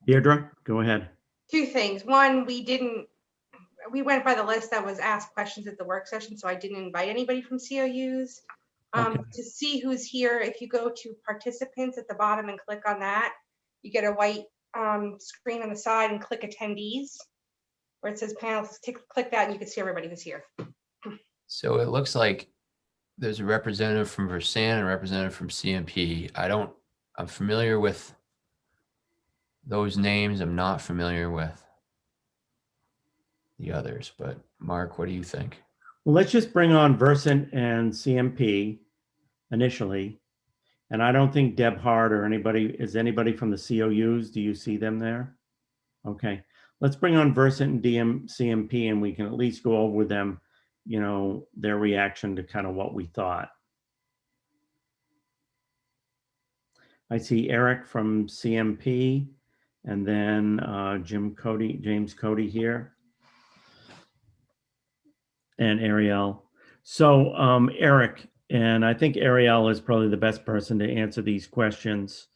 Deirdre, go ahead. Two things. One, we went by the list that was asked questions at the work session, so I didn't invite anybody from COUs. Okay. To see who's here, if you go to participants at the bottom and click on that, you get a white screen on the side and click attendees where it says panels. Click that and you can see everybody who's here. So it looks like there's a representative from Versan and a representative from CMP. I'm familiar with those names. I'm not familiar with the others, but Mark, what do you think? Well, let's just bring on Versant and CMP initially. And I don't think Deb Hart or anybody from the COUs. Do you see them there? Okay, let's bring on Versant and CMP, and we can at least go over with them, you know, their reaction to kind of what we thought. I see Eric from CMP, and then James Cody here, and Ariel. So Eric, and I think Ariel is probably the best person to answer these questions.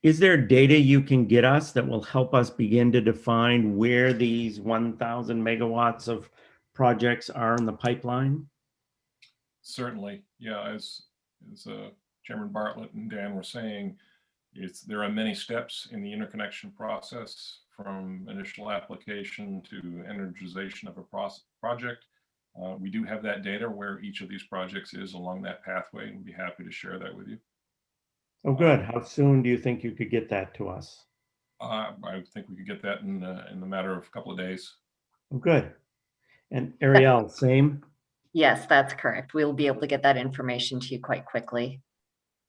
Is there data you can get us that will help us begin to define where these 1,000 megawatts of projects are in the pipeline? Certainly, yeah. As Chairman Bartlett and Dan were saying, there are many steps in the interconnection process, from initial application to energization of a project. We do have that data where each of these projects is along that pathway, and we'd be happy to share that with you. Oh, good. How soon do you think you could get that to us? I think we could get that in the matter of a couple of days. Oh, good. And Ariel, same? Yes, that's correct. We'll be able to get that information to you quite quickly.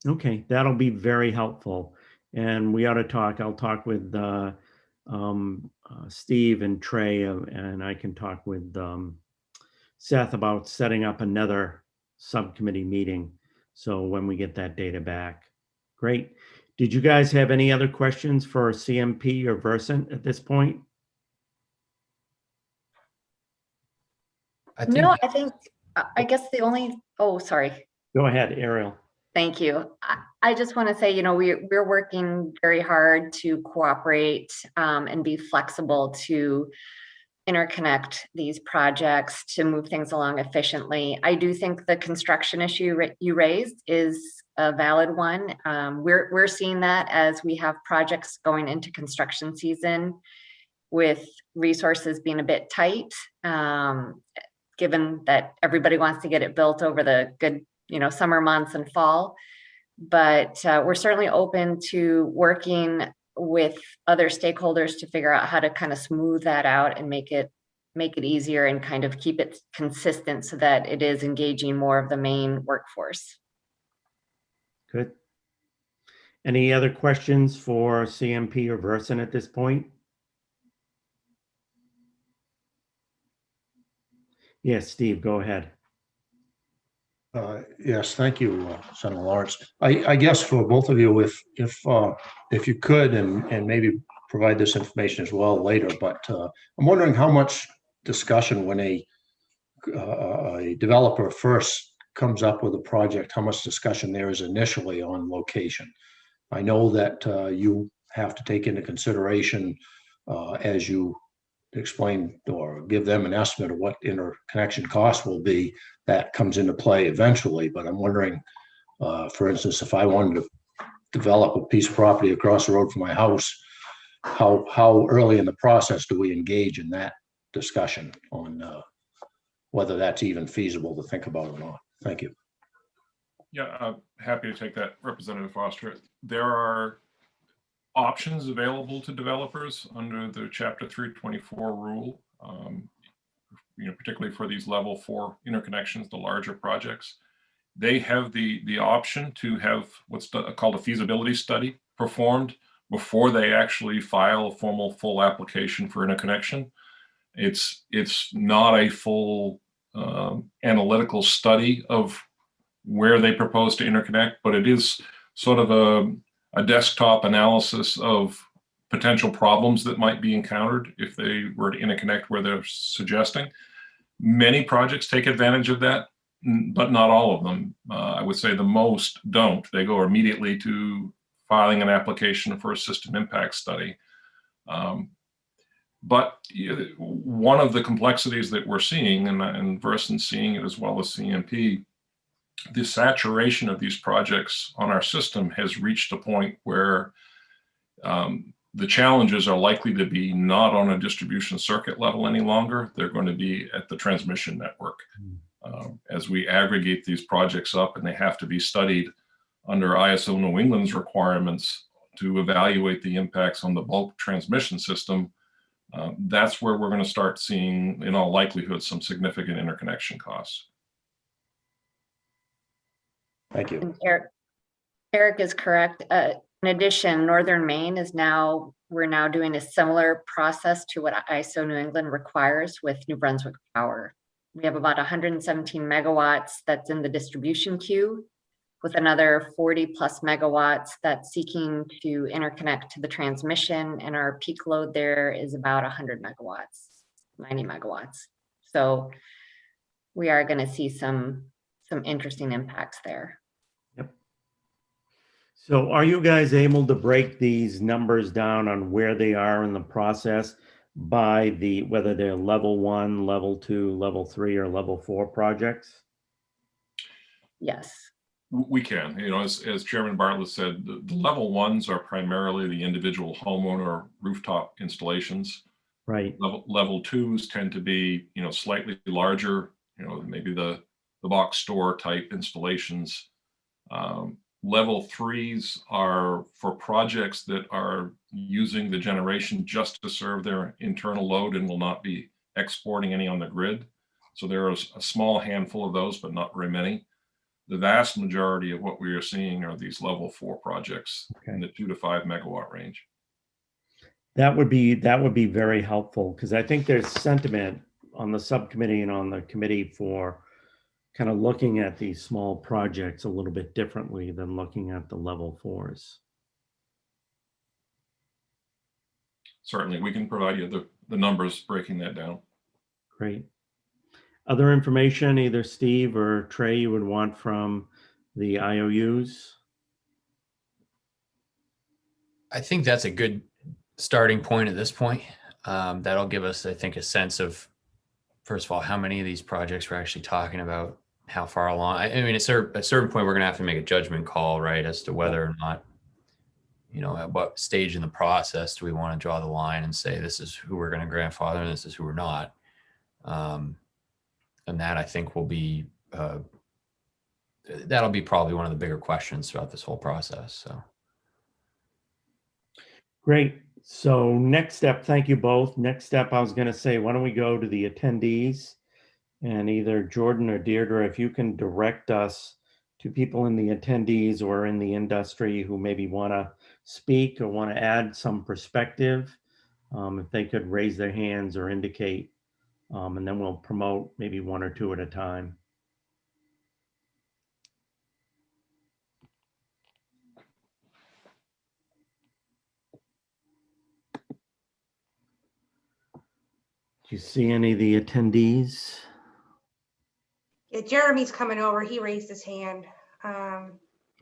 Okay, that'll be very helpful. And we ought to talk. I'll talk with Steve and Trey, and I can talk with Seth about setting up another subcommittee meeting. So when we get that data back. Great. Did you guys have any other questions for CMP or Versant at this point? I guess the only, oh, sorry. Go ahead, Ariel. Thank you. I just want to say, you know, we're working very hard to cooperate and be flexible to interconnect these projects to move things along efficiently. I do think the construction issue you raised is a valid one. We're seeing that as we have projects going into construction season with resources being a bit tight, given that everybody wants to get it built over the good, you know, summer months and fall. But we're certainly open to working with other stakeholders to figure out how to kind of smooth that out and make it easier and kind of keep it consistent so that it is engaging more of the main workforce. Good. Any other questions for CMP or Versant at this point? Yes, Steve, go ahead. Yes, thank you, Senator Lawrence. I guess for both of you, if you could, and maybe provide this information as well later, but I'm wondering how much discussion when a developer first comes up with a project, how much discussion there is initially on location. I know that you have to take into consideration as you explain or give them an estimate of what interconnection costs will be. That comes into play eventually, but I'm wondering, for instance, if I wanted to develop a piece of property across the road from my house, how early in the process do we engage in that discussion on whether that's even feasible to think about or not? Thank you. Yeah, I'm happy to take that, Representative Foster. There are options available to developers under the Chapter 324 rule, you know, particularly for these level 4 interconnections, the larger projects. They have the option to have what's called a feasibility study performed before they actually file a formal full application for interconnection. It's not a full analytical study of where they propose to interconnect, but it is sort of a desktop analysis of potential problems that might be encountered if they were to interconnect where they're suggesting. Many projects take advantage of that, but not all of them. I would say the most don't. They go immediately to filing an application for a system impact study. But one of the complexities that we're seeing, and Versant seeing it as well as CMP, the saturation of these projects on our system has reached a point where the challenges are likely to be not on a distribution circuit level any longer. They're going to be at the transmission network. As we aggregate these projects up, and they have to be studied under ISO New England's requirements to evaluate the impacts on the bulk transmission system, that's where we're going to start seeing, in all likelihood, some significant interconnection costs. Thank you. And Eric is correct. In addition, Northern Maine is now we're now doing a similar process to what ISO New England requires with New Brunswick Power. We have about 117 megawatts that's in the distribution queue, with another 40 plus megawatts that's seeking to interconnect to the transmission, and our peak load there is about 100 megawatts, 90 megawatts. So we are going to see some interesting impacts there. Yep. So are you guys able to break these numbers down on where they are in the process by whether they're level 1, level 2, level 3, or level 4 projects? Yes. We can, as Chairman Bartlett said, the level 1s are primarily the individual homeowner rooftop installations. Right. Level 2s tend to be, slightly larger, maybe the box store type installations. Level 3s are for projects that are using the generation just to serve their internal load and will not be exporting any on the grid. So there is a small handful of those, but not very many. The vast majority of what we are seeing are these level 4 projects in the 2 to 5 megawatt range. That would be very helpful, because I think there's sentiment on the subcommittee and on the committee for kind of looking at these small projects a little bit differently than looking at the level 4s. Certainly, we can provide you the numbers breaking that down. Great. Other information, either Steve or Trey, you would want from the IOUs? I think that's a good starting point at this point. That'll give us, I think, a sense of, first of all, how many of these projects we're actually talking about, how far along. I mean, at a certain point, we're going to have to make a judgment call, right, as to whether or not, at what stage in the process do we want to draw the line and say, this is who we're going to grandfather and this is who we're not. And that, I think, will be, that'll be probably one of the bigger questions throughout this whole process. So. Great. So next step, thank you both. Next step, I was going to say, why don't we go to the attendees, and either Jordan or Deirdre, if you can direct us to people in the attendees or in the industry who maybe want to speak or want to add some perspective, if they could raise their hands or indicate, and then we'll promote maybe one or two at a time. Do you see any of the attendees? Yeah, Jeremy's coming over. He raised his hand.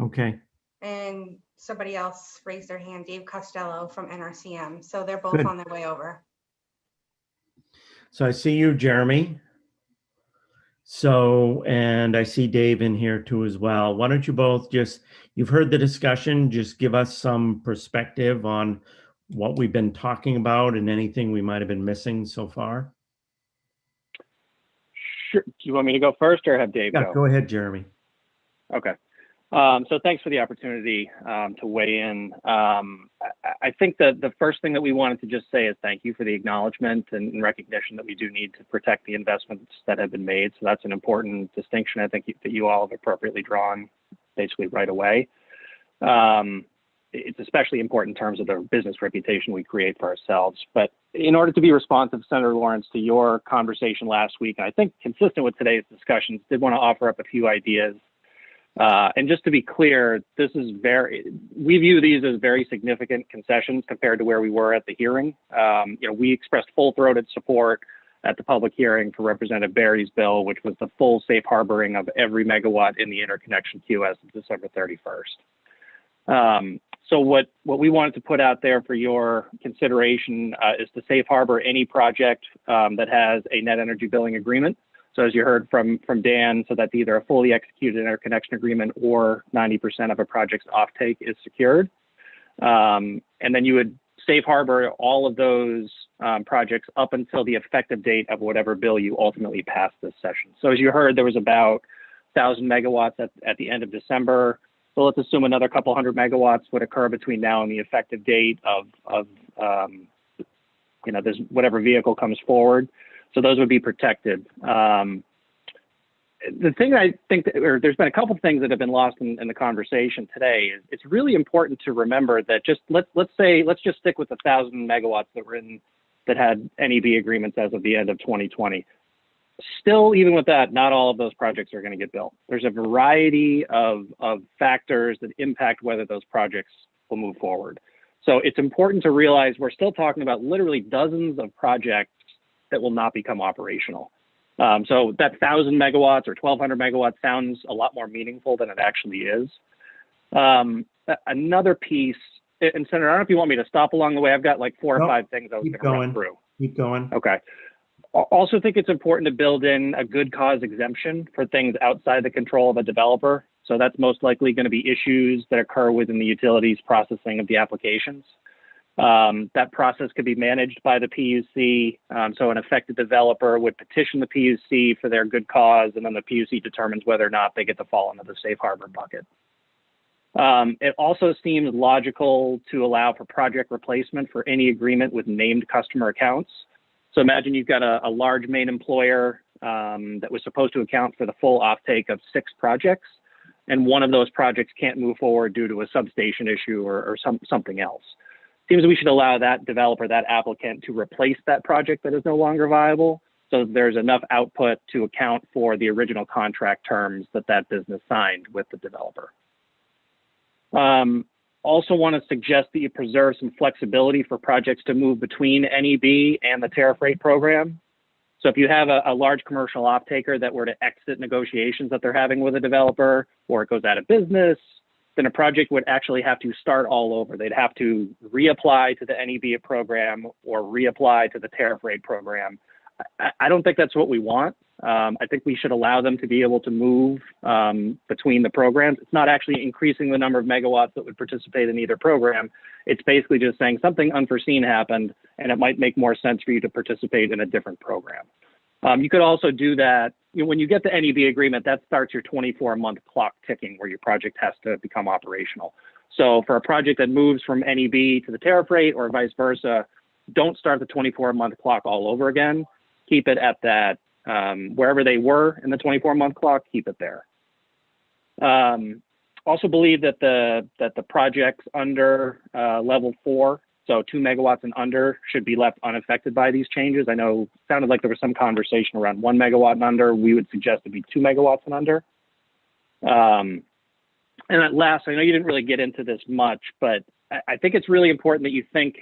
Okay. And somebody else raised their hand, Dave Costello from NRCM. So they're both Good. on their way over. So I see you, Jeremy. So, and I see Dave in here too as well. Why don't you both you've heard the discussion, just give us some perspective on what we've been talking about and anything we might have been missing so far. Sure. Do you want me to go first or have Dave go? Go ahead, Jeremy. Okay. So thanks for the opportunity to weigh in. I think that the first thing that we wanted to just say is thank you for the acknowledgement and recognition that we do need to protect the investments that have been made. So that's an important distinction, I think, that you all have appropriately drawn basically right away. It's especially important in terms of the business reputation we create for ourselves. But in order to be responsive, Senator Lawrence, to your conversation last week, and I think consistent with today's discussions, did want to offer up a few ideas. And just to be clear, we view these as very significant concessions compared to where we were at the hearing. We expressed full-throated support at the public hearing for Representative Berry's bill, which was the full safe harboring of every megawatt in the interconnection queue as of December 31st. So what we wanted to put out there for your consideration is to safe harbor any project that has a net energy billing agreement. So as you heard from Dan, so that's either a fully executed interconnection agreement or 90% of a project's offtake is secured. And then you would safe harbor all of those projects up until the effective date of whatever bill you ultimately pass this session. So as you heard, there was about 1,000 megawatts at the end of December. So let's assume another couple hundred megawatts would occur between now and the effective date of there's whatever vehicle comes forward. So those would be protected. the thing I think, or there's been a couple of things that have been lost in the conversation today. Is it's really important to remember that just let's just stick with the 1,000 megawatts that had NEB agreements as of the end of 2020. Still, even with that, not all of those projects are going to get built. There's a variety of factors that impact whether those projects will move forward. So it's important to realize we're still talking about literally dozens of projects that will not become operational. So that 1,000 megawatts or 1,200 megawatts sounds a lot more meaningful than it actually is. Another piece, and Senator, I don't know if you want me to stop along the way. I've got like 4 or 5 things I was going to run through. Keep going. Okay. Also think it's important to build in a good cause exemption for things outside the control of a developer. So that's most likely going to be issues that occur within the utilities processing of the applications. That process could be managed by the PUC. So an affected developer would petition the PUC for their good cause, and then the PUC determines whether or not they get to fall into the safe harbor bucket. It also seems logical to allow for project replacement for any agreement with named customer accounts. So imagine you've got a large main employer that was supposed to account for the full offtake of 6 projects, and one of those projects can't move forward due to a substation issue or something else. Seems we should allow that developer, that applicant, to replace that project that is no longer viable, so there's enough output to account for the original contract terms that business signed with the developer. Also want to suggest that you preserve some flexibility for projects to move between NEB and the tariff rate program. So if you have a large commercial off-taker that were to exit negotiations that they're having with a developer, or it goes out of business, then a project would actually have to start all over. They'd have to reapply to the NEB program or reapply to the tariff rate program. I don't think that's what we want. I think we should allow them to be able to move between the programs. It's not actually increasing the number of megawatts that would participate in either program. It's basically just saying something unforeseen happened and it might make more sense for you to participate in a different program. You could also do that. When you get the NEB agreement, that starts your 24-month clock ticking where your project has to become operational. So for a project that moves from NEB to the tariff rate or vice versa, don't start the 24-month clock all over again. Keep it at that, wherever they were in the 24-month clock, keep it there. Also believe that the projects under level 4, so 2 megawatts and under, should be left unaffected by these changes. I know it sounded like there was some conversation around 1 megawatt and under. We would suggest it be 2 megawatts and under. And at last, I know you didn't really get into this much, but I think it's really important that you think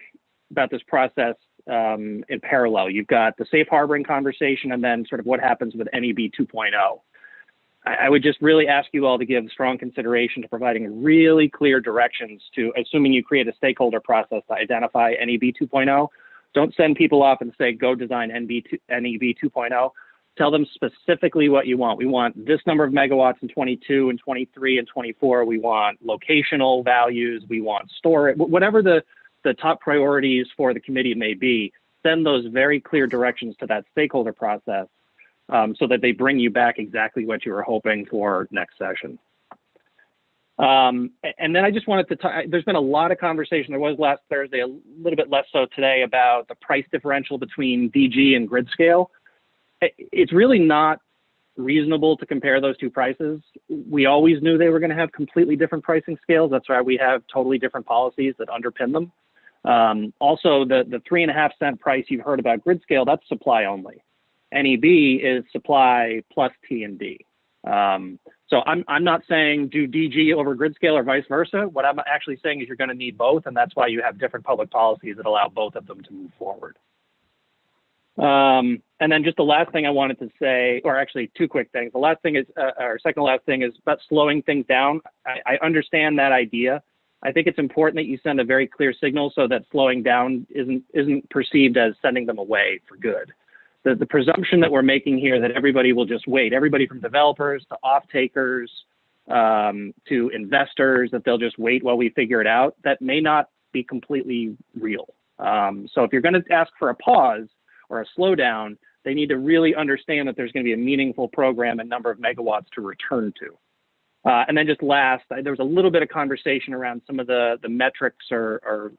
about this process in parallel. You've got the safe harboring conversation and then sort of what happens with NEB 2.0. I would just really ask you all to give strong consideration to providing really clear directions to, assuming you create a stakeholder process to identify NEB 2.0. Don't send people off and say, go design NEB 2.0. Tell them specifically what you want. We want this number of megawatts in 22 and 23 and 24. We want locational values. We want storage, whatever the top priorities for the committee may be. Send those very clear directions to that stakeholder process so that they bring you back exactly what you were hoping for next session. And then I just wanted to talk, there's been a lot of conversation. There was last Thursday, a little bit less so today, about the price differential between DG and grid scale. It's really not reasonable to compare those two prices. We always knew they were going to have completely different pricing scales. That's why we have totally different policies that underpin them. Also, the 3.5 cent price you've heard about grid scale, that's supply only. NEB is supply plus T&D. So I'm not saying do DG over grid scale or vice versa. What I'm actually saying is you're going to need both, and that's why you have different public policies that allow both of them to move forward. And then just the last thing I wanted to say, or actually 2 quick things. The last thing is, or second to last thing is about slowing things down. I understand that idea. I think it's important that you send a very clear signal so that slowing down isn't perceived as sending them away for good. The presumption that we're making here that everybody will just wait, everybody from developers to off-takers to investors, that they'll just wait while we figure it out, that may not be completely real. So if you're going to ask for a pause or a slowdown, they need to really understand that there's going to be a meaningful program and number of megawatts to return to. And then just last, there was a little bit of conversation around some of the metrics or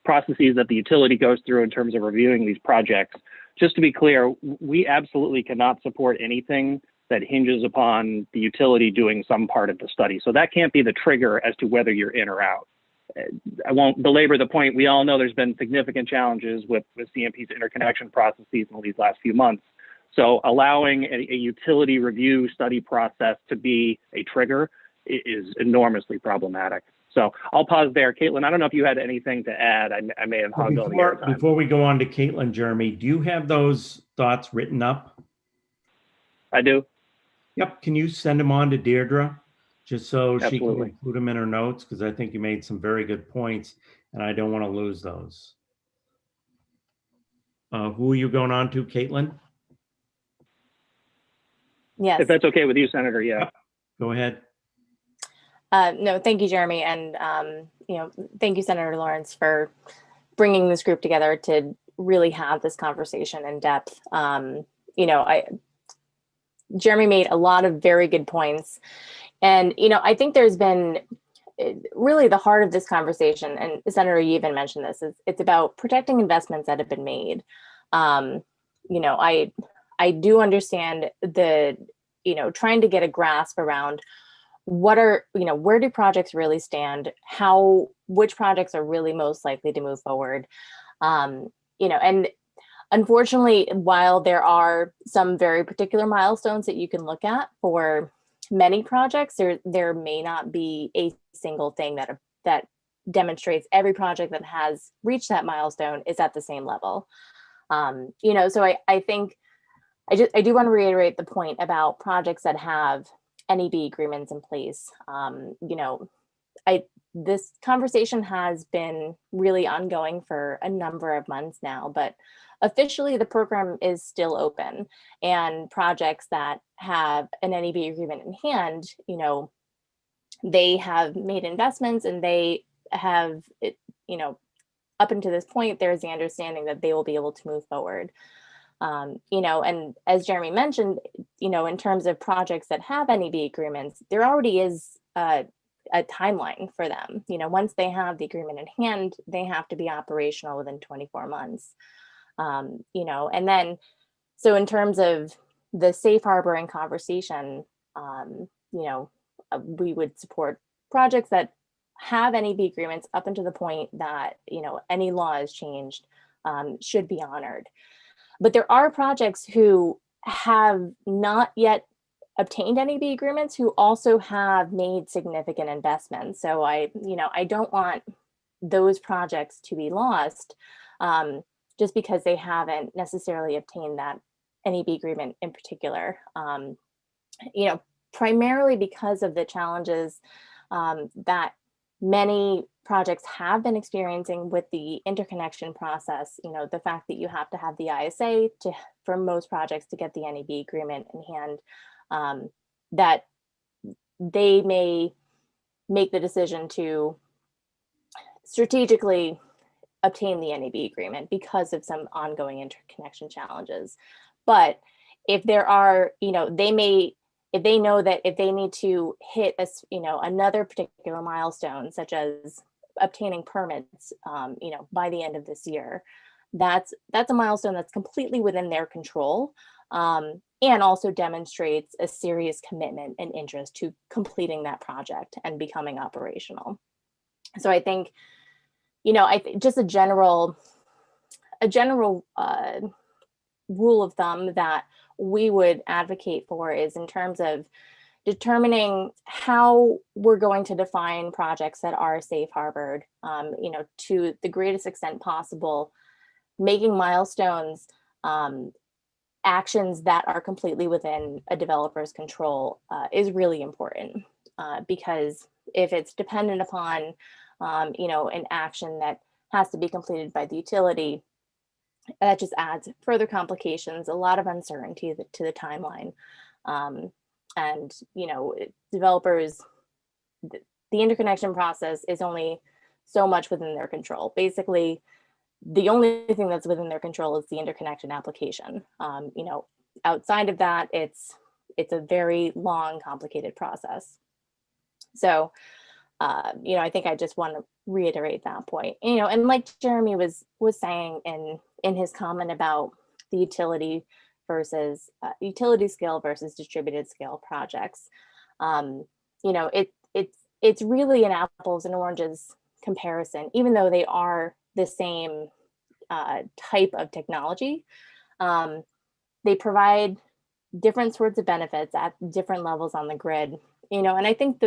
processes that the utility goes through in terms of reviewing these projects. Just to be clear, we absolutely cannot support anything that hinges upon the utility doing some part of the study. So that can't be the trigger as to whether you're in or out. I won't belabor the point. We all know there's been significant challenges with CMP's interconnection processes in these last few months. So allowing a utility review study process to be a trigger is enormously problematic. So I'll pause there. Caitlin, I don't know if you had anything to add. I may have hogged all your time. Before we go on to Caitlin, Jeremy, do you have those thoughts written up? I do. Yep. Can you send them on to Deirdre just so she can Absolutely. include them in her notes? Because I think you made some very good points and I don't want to lose those. Who are you going on to, Caitlin? Yes. If that's okay with you, Senator, yeah. Yep. Go ahead. No, thank you, Jeremy. And, thank you, Senator Lawrence, for bringing this group together to really have this conversation in depth. Jeremy made a lot of very good points. And, I think there's been really the heart of this conversation, and Senator, you even mentioned this, is it's about protecting investments that have been made. I do understand the, trying to get a grasp around what are, where do projects really stand? Which projects are really most likely to move forward? And unfortunately, while there are some very particular milestones that you can look at for many projects, there may not be a single thing that demonstrates every project that has reached that milestone is at the same level. So I think I do want to reiterate the point about projects that have NEB agreements in place. This conversation has been really ongoing for a number of months now, but officially the program is still open, and projects that have an NEB agreement in hand, they have made investments and they have, up until this point, there's the understanding that they will be able to move forward. And as Jeremy mentioned, in terms of projects that have NEB agreements, there already is a timeline for them. Once they have the agreement in hand, they have to be operational within 24 months. And then, so in terms of the safe harboring conversation, we would support projects that have NEB agreements up until the point that, any law is changed, should be honored. But there are projects who have not yet obtained NEB agreements who also have made significant investments. So I don't want those projects to be lost just because they haven't necessarily obtained that NEB agreement in particular. Primarily because of the challenges that many projects have been experiencing with the interconnection process. The fact that you have to have the ISA for most projects to get the NEB agreement in hand, that they may make the decision to strategically obtain the NEB agreement because of some ongoing interconnection challenges. But if there are, if they know that if they need to hit another particular milestone, such as obtaining permits, by the end of this year, that's a milestone that's completely within their control, and also demonstrates a serious commitment and interest to completing that project and becoming operational. So I think, just a general rule of thumb that we would advocate for is in terms of determining how we're going to define projects that are safe harbored, to the greatest extent possible, making milestones, actions that are completely within a developer's control is really important, because if it's dependent upon, an action that has to be completed by the utility, that just adds further complications, a lot of uncertainty to the timeline. And, developers, the interconnection process is only so much within their control. Basically, the only thing that's within their control is the interconnection application. Outside of that, it's a very long, complicated process. So, I think I just want to reiterate that point. And like Jeremy was saying in his comment about the utility versus utility scale versus distributed scale projects. You know, it's really an apples and oranges comparison, even though they are the same type of technology. They provide different sorts of benefits at different levels on the grid, you know, and I think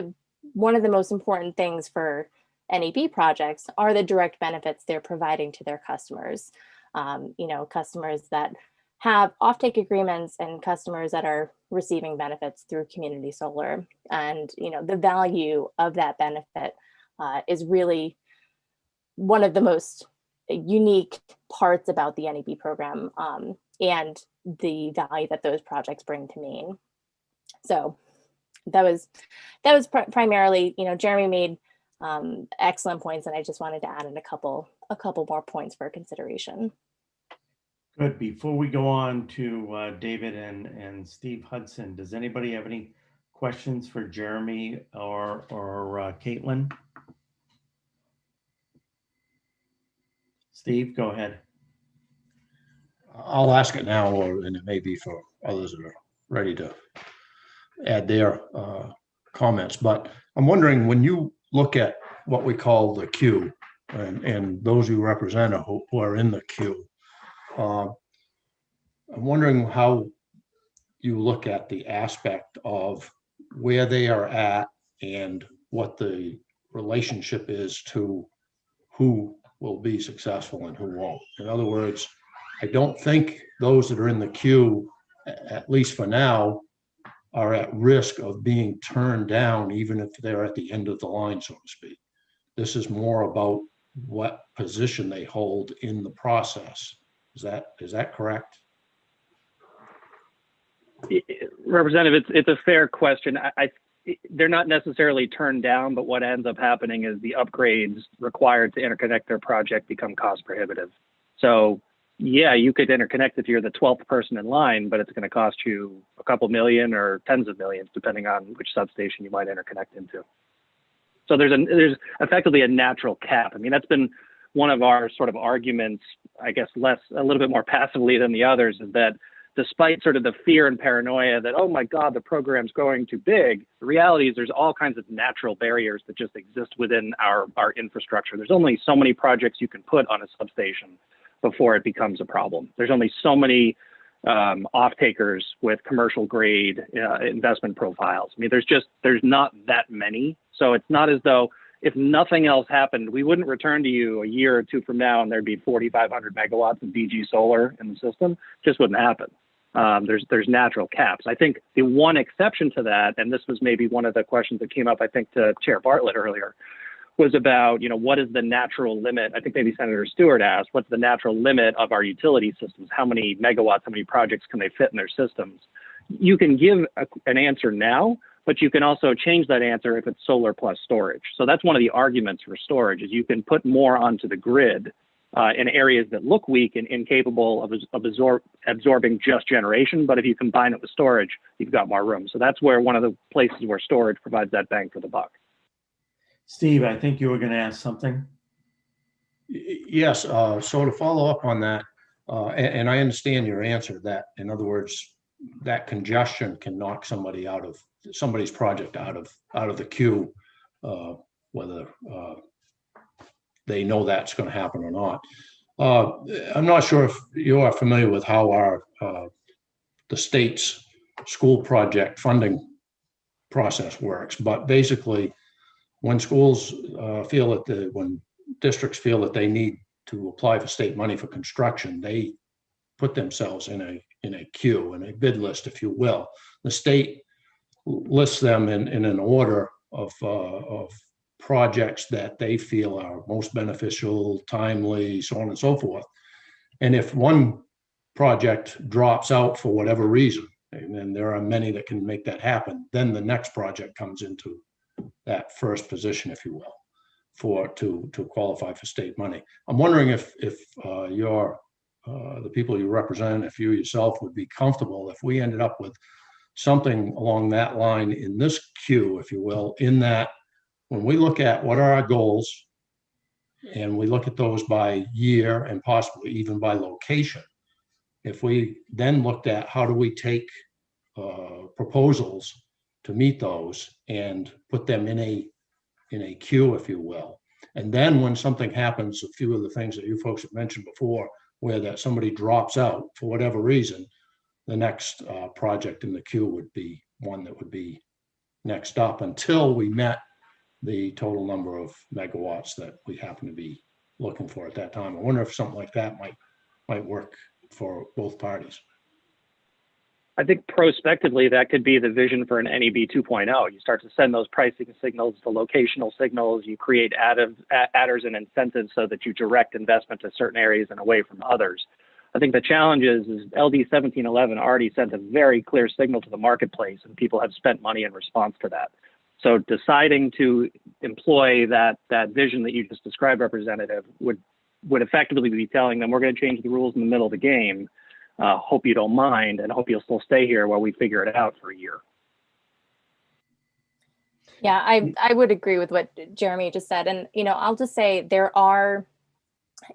one of the most important things for NEB projects are the direct benefits they're providing to their customers. You know, customers that have offtake agreements and customers that are receiving benefits through community solar. And, you know, the value of that benefit is really one of the most unique parts about the NEB program, and the value that those projects bring to Maine. So that was primarily, you know, Jeremy made excellent points, and I just wanted to add in a couple more points for consideration. Good. Before we go on to David and Steve Hudson, does anybody have any questions for Jeremy or Caitlin? Steve, go ahead. I'll ask it now, and it may be for others that are ready to add their comments. But I'm wondering, when you look at what we call the queue, and those you represent who are in the queue, I'm wondering how you look at the aspect of where they are at and what the relationship is to who will be successful and who won't. In other words, I don't think those that are in the queue, at least for now, are at risk of being turned down, even if they're at the end of the line, so to speak. This is more about what position they hold in the process. Is that correct? Representative, it's a fair question. They're not necessarily turned down, but what ends up happening is the upgrades required to interconnect their project become cost prohibitive. So yeah, you could interconnect if you're the 12th person in line, but it's going to cost you a couple million or tens of millions, depending on which substation you might interconnect into. So there's effectively a natural cap. I mean, that's been one of our sort of arguments, I guess, a little bit more passively than the others, is that despite sort of the fear and paranoia that, oh my God, the program's growing too big, the reality is there's all kinds of natural barriers that just exist within our infrastructure. There's only so many projects you can put on a substation before it becomes a problem. There's only so many off-takers with commercial grade investment profiles. I mean, there's not that many. So it's not as though if nothing else happened, we wouldn't return to you a year or two from now and there'd be 4,500 megawatts of DG solar in the system. It just wouldn't happen. There's natural caps. I think the one exception to that, and this was maybe one of the questions that came up, I think, to Chair Bartlett earlier, was about, you know, what is the natural limit? I think maybe Senator Stewart asked, what's the natural limit of our utility systems? How many megawatts, how many projects can they fit in their systems? You can give an answer now, but you can also change that answer if it's solar plus storage. So that's one of the arguments for storage, is you can put more onto the grid in areas that look weak and incapable of absorbing just generation. But if you combine it with storage, you've got more room. So that's where one of the places where storage provides that bang for the buck. Steve, I think you were going to ask something. Yes. So to follow up on that, and I understand your answer, that, in other words, that congestion can knock somebody's project out of the queue, whether they know that's going to happen or not. I'm not sure if you are familiar with how the state's school project funding process works, but basically, when schools when districts feel that they need to apply for state money for construction, they put themselves in a queue, in a bid list, if you will. The state lists them in an order of projects that they feel are most beneficial, timely, so on and so forth. And if one project drops out for whatever reason, and there are many that can make that happen, then the next project comes into that first position, if you will, to qualify for state money. I'm wondering if the people you represent, if you yourself would be comfortable if we ended up with something along that line in this queue, if you will, in that when we look at what are our goals and we look at those by year and possibly even by location, if we then looked at how do we take proposals to meet those and put them in a queue, if you will. And then when something happens, a few of the things that you folks have mentioned before, where that somebody drops out for whatever reason, the next project in the queue would be one that would be next up until we met the total number of megawatts that we happen to be looking for at that time. I wonder if something like that might work for both parties. I think prospectively, that could be the vision for an NEB 2.0. You start to send those pricing signals, the locational signals, you create adders and incentives so that you direct investment to certain areas and away from others. I think the challenge is LD 1711 already sent a very clear signal to the marketplace, and people have spent money in response to that. So deciding to employ that vision that you just described, Representative, would effectively be telling them we're going to change the rules in the middle of the game. Hope you don't mind, and hope you'll still stay here while we figure it out for a year. Yeah, I would agree with what Jeremy just said. And, I'll just say there are,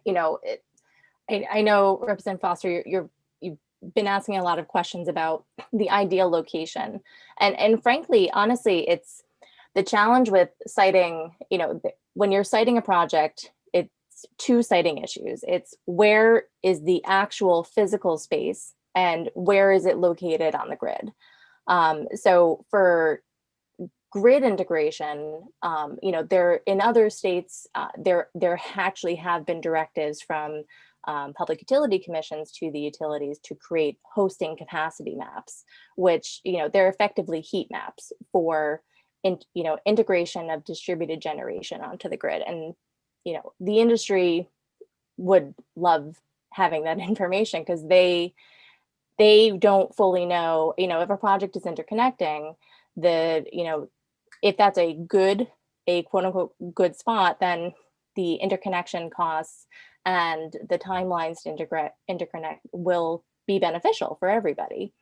I know Representative Foster, you've been asking a lot of questions about the ideal location. And frankly, honestly, it's the challenge with siting, when you're siting a project, two siting issues. It's where is the actual physical space and where is it located on the grid? So for grid integration, there in other states, there actually have been directives from public utility commissions to the utilities to create hosting capacity maps, which, they're effectively heat maps for, integration of distributed generation onto the grid. And the industry would love having that information because they don't fully know, if a project is interconnecting, if that's a quote unquote good spot, then the interconnection costs and the timelines to interconnect will be beneficial for everybody.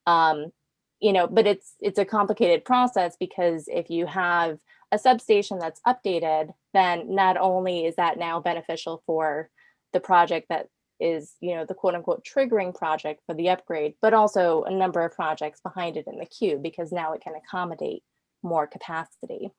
But it's a complicated process because if you have a substation that's updated, then not only is that now beneficial for the project that is, the quote unquote triggering project for the upgrade, but also a number of projects behind it in the queue because now it can accommodate more capacity.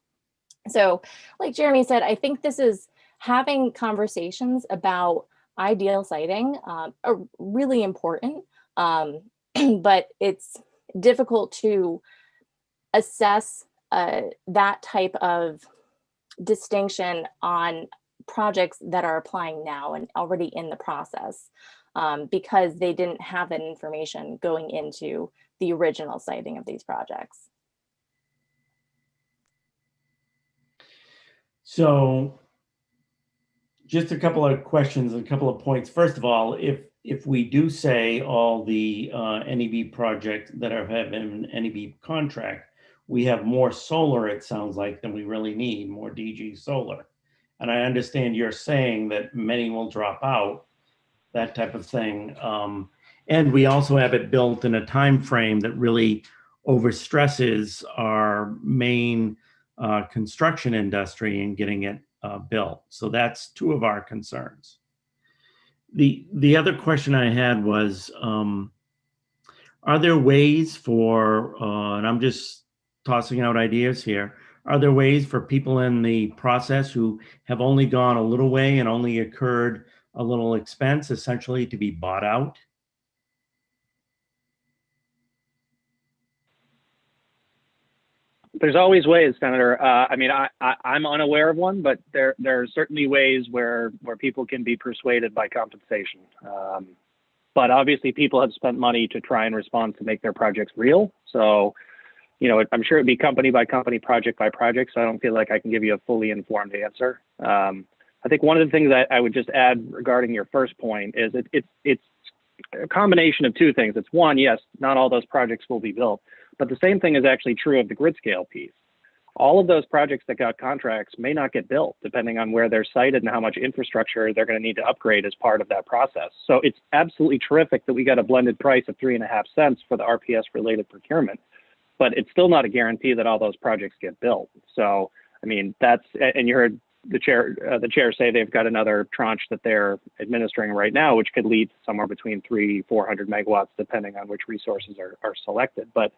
So like Jeremy said, I think this is having conversations about ideal siting are really important, but it's difficult to assess that type of distinction on projects that are applying now and already in the process because they didn't have that information going into the original siting of these projects. So just a couple of questions, a couple of points. First of all, if we do say all the NEB projects that have an NEB contract, we have more solar, it sounds like, than we really need, more DG solar. And I understand you're saying that many will drop out, that type of thing. And we also have it built in a time frame that really overstresses our main construction industry in getting it built. So that's two of our concerns. The other question I had was, are there ways for, and I'm just tossing out ideas here, are there ways for people in the process who have only gone a little way and only incurred a little expense essentially to be bought out? There's always ways, Senator. I'm unaware of one, but there are certainly ways where people can be persuaded by compensation. But obviously, people have spent money to try and respond to make their projects real. So, I'm sure it'd be company by company, project by project. So I don't feel like I can give you a fully informed answer. I think one of the things that I would just add regarding your first point is it's a combination of two things. It's one, yes, not all those projects will be built, but the same thing is actually true of the grid scale piece. All of those projects that got contracts may not get built depending on where they're sited and how much infrastructure they're going to need to upgrade as part of that process. So it's absolutely terrific that we got a blended price of 3.5 cents for the RPS related procurement, but it's still not a guarantee that all those projects get built. So, I mean, and you heard the chair say they've got another tranche that they're administering right now, which could lead to somewhere between 300-400 megawatts, depending on which resources are selected. But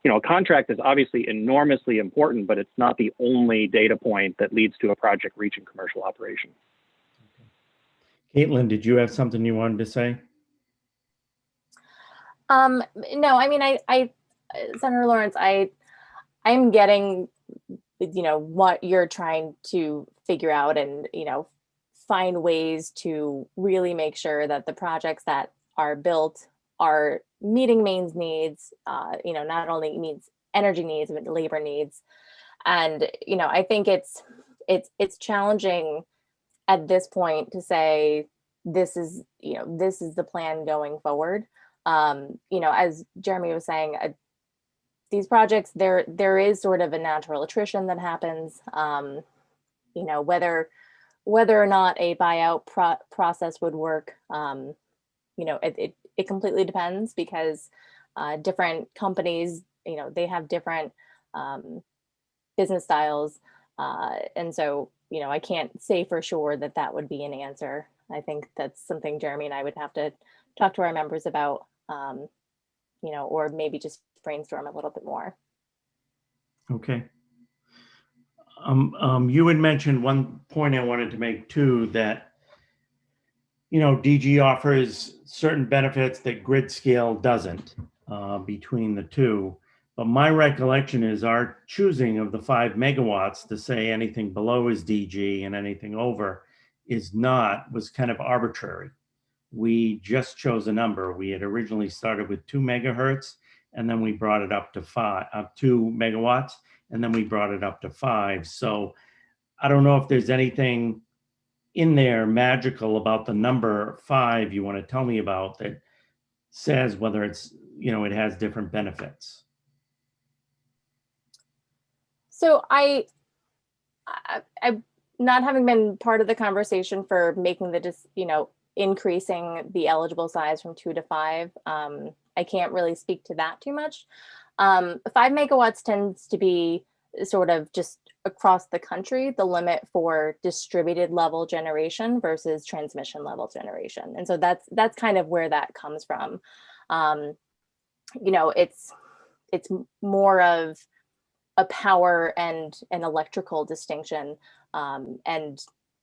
a contract is obviously enormously important, but it's not the only data point that leads to a project reaching commercial operation. Caitlin, did you have something you wanted to say? No, I mean, Senator Lawrence, I'm getting, what you're trying to figure out and, find ways to really make sure that the projects that are built are meeting Maine's needs, not only meets energy needs, but labor needs. And, I think it's challenging at this point to say, this is the plan going forward. As Jeremy was saying, these projects, there is sort of a natural attrition that happens. Whether or not a buyout process would work, it completely depends, because different companies, they have different business styles, and so I can't say for sure that would be an answer. I think that's something Jeremy and I would have to talk to our members about, or maybe just brainstorm a little bit more. Okay. You had mentioned one point I wanted to make too, that, DG offers certain benefits that grid scale doesn't, between the two. But my recollection is our choosing of the 5 megawatts to say anything below is DG and anything over was kind of arbitrary. We just chose a number. We had originally started with 2 megahertz, and then we brought it up to 2 megawatts, and then we brought it up to 5. So I don't know if there's anything in there magical about the number 5 you want to tell me about that says whether it's, it has different benefits. So I not having been part of the conversation for making increasing the eligible size from 2 to 5, I can't really speak to that too much. 5 megawatts tends to be sort of just across the country, the limit for distributed level generation versus transmission level generation. And so that's kind of where that comes from. It's more of a power and an electrical distinction, and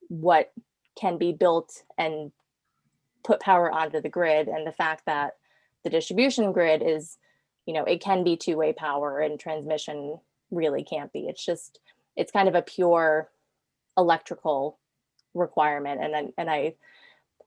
what can be built and put power onto the grid, and the fact that the distribution grid is, it can be two-way power, and transmission really can't be. It's kind of a pure electrical requirement. And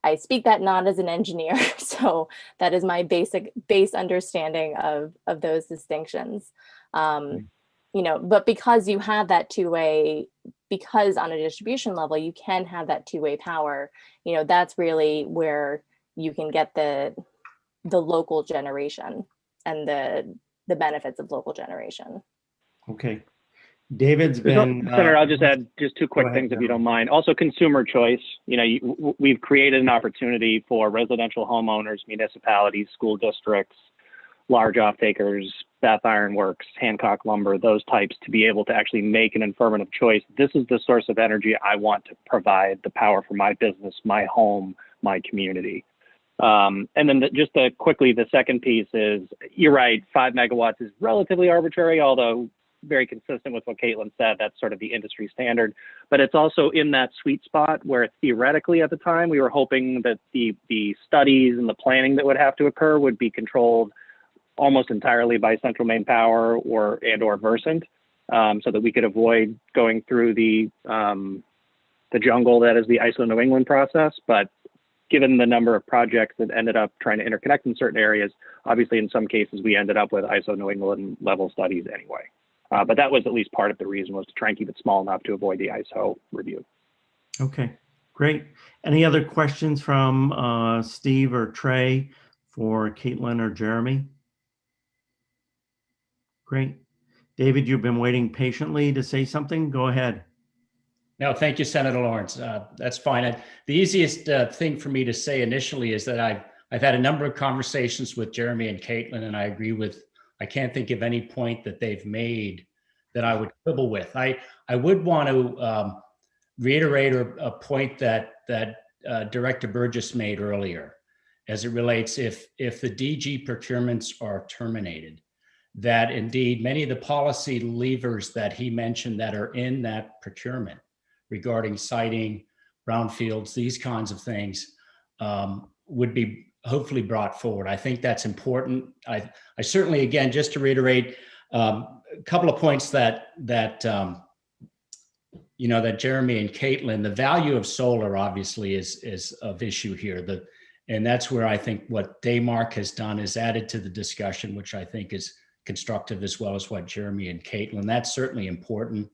I speak that not as an engineer, so that is my base understanding of those distinctions. But because you have that two-way, because on a distribution level, you can have that two-way power, that's really where you can get the local generation and the benefits of local generation. Okay. David's been... Senator, I'll just add just 2 quick things if you don't mind. Also, consumer choice. We've created an opportunity for residential homeowners, municipalities, school districts, large off-takers, Bath Iron Works, Hancock Lumber, those types, to be able to actually make an affirmative choice. This is the source of energy I want to provide the power for my business, my home, my community. And then quickly, the second piece is, you're right, 5 megawatts is relatively arbitrary, although very consistent with what Caitlin said. That's sort of the industry standard. But it's also in that sweet spot where theoretically at the time, we were hoping that the studies and the planning that would have to occur would be controlled almost entirely by Central Maine Power or Versant, so that we could avoid going through the jungle that is the ISO New England process. But given the number of projects that ended up trying to interconnect in certain areas, obviously in some cases we ended up with ISO New England level studies anyway. But that was at least part of the reason, was to try and keep it small enough to avoid the ISO review. Okay, great. Any other questions from Steve or Trey for Caitlin or Jeremy? Great. David, you've been waiting patiently to say something. Go ahead. No, thank you, Senator Lawrence. That's fine. The easiest thing for me to say initially is that I've had a number of conversations with Jeremy and Caitlin, and I agree with, I can't think of any point that they've made that I would quibble with. I would want to reiterate a point that Director Burgess made earlier, as it relates if the DG procurements are terminated, that indeed many of the policy levers that he mentioned that are in that procurement regarding siting, brownfields, these kinds of things would be hopefully brought forward. I think that's important. I certainly, again, just to reiterate a couple of points that you know, that Jeremy and Caitlin, the value of solar obviously is of issue here. And that's where I think what Daymark has done is added to the discussion, which I think is constructive, as well as what Jeremy and Caitlin. That's certainly important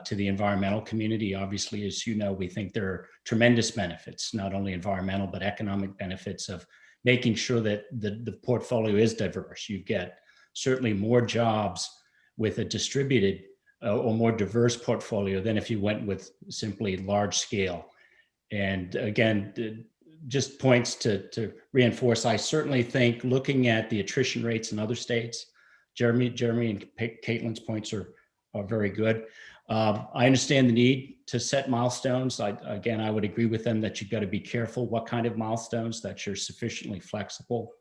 to the environmental community. Obviously, as you know, we think there are tremendous benefits, not only environmental, but economic benefits of making sure that the portfolio is diverse. You get certainly more jobs with a distributed or more diverse portfolio than if you went with simply large scale. And again, just points to reinforce, I certainly think looking at the attrition rates in other states, Jeremy and Caitlin's points are very good. I understand the need to set milestones. Again, I would agree with them that you've got to be careful what kind of milestones, that you're sufficiently flexible.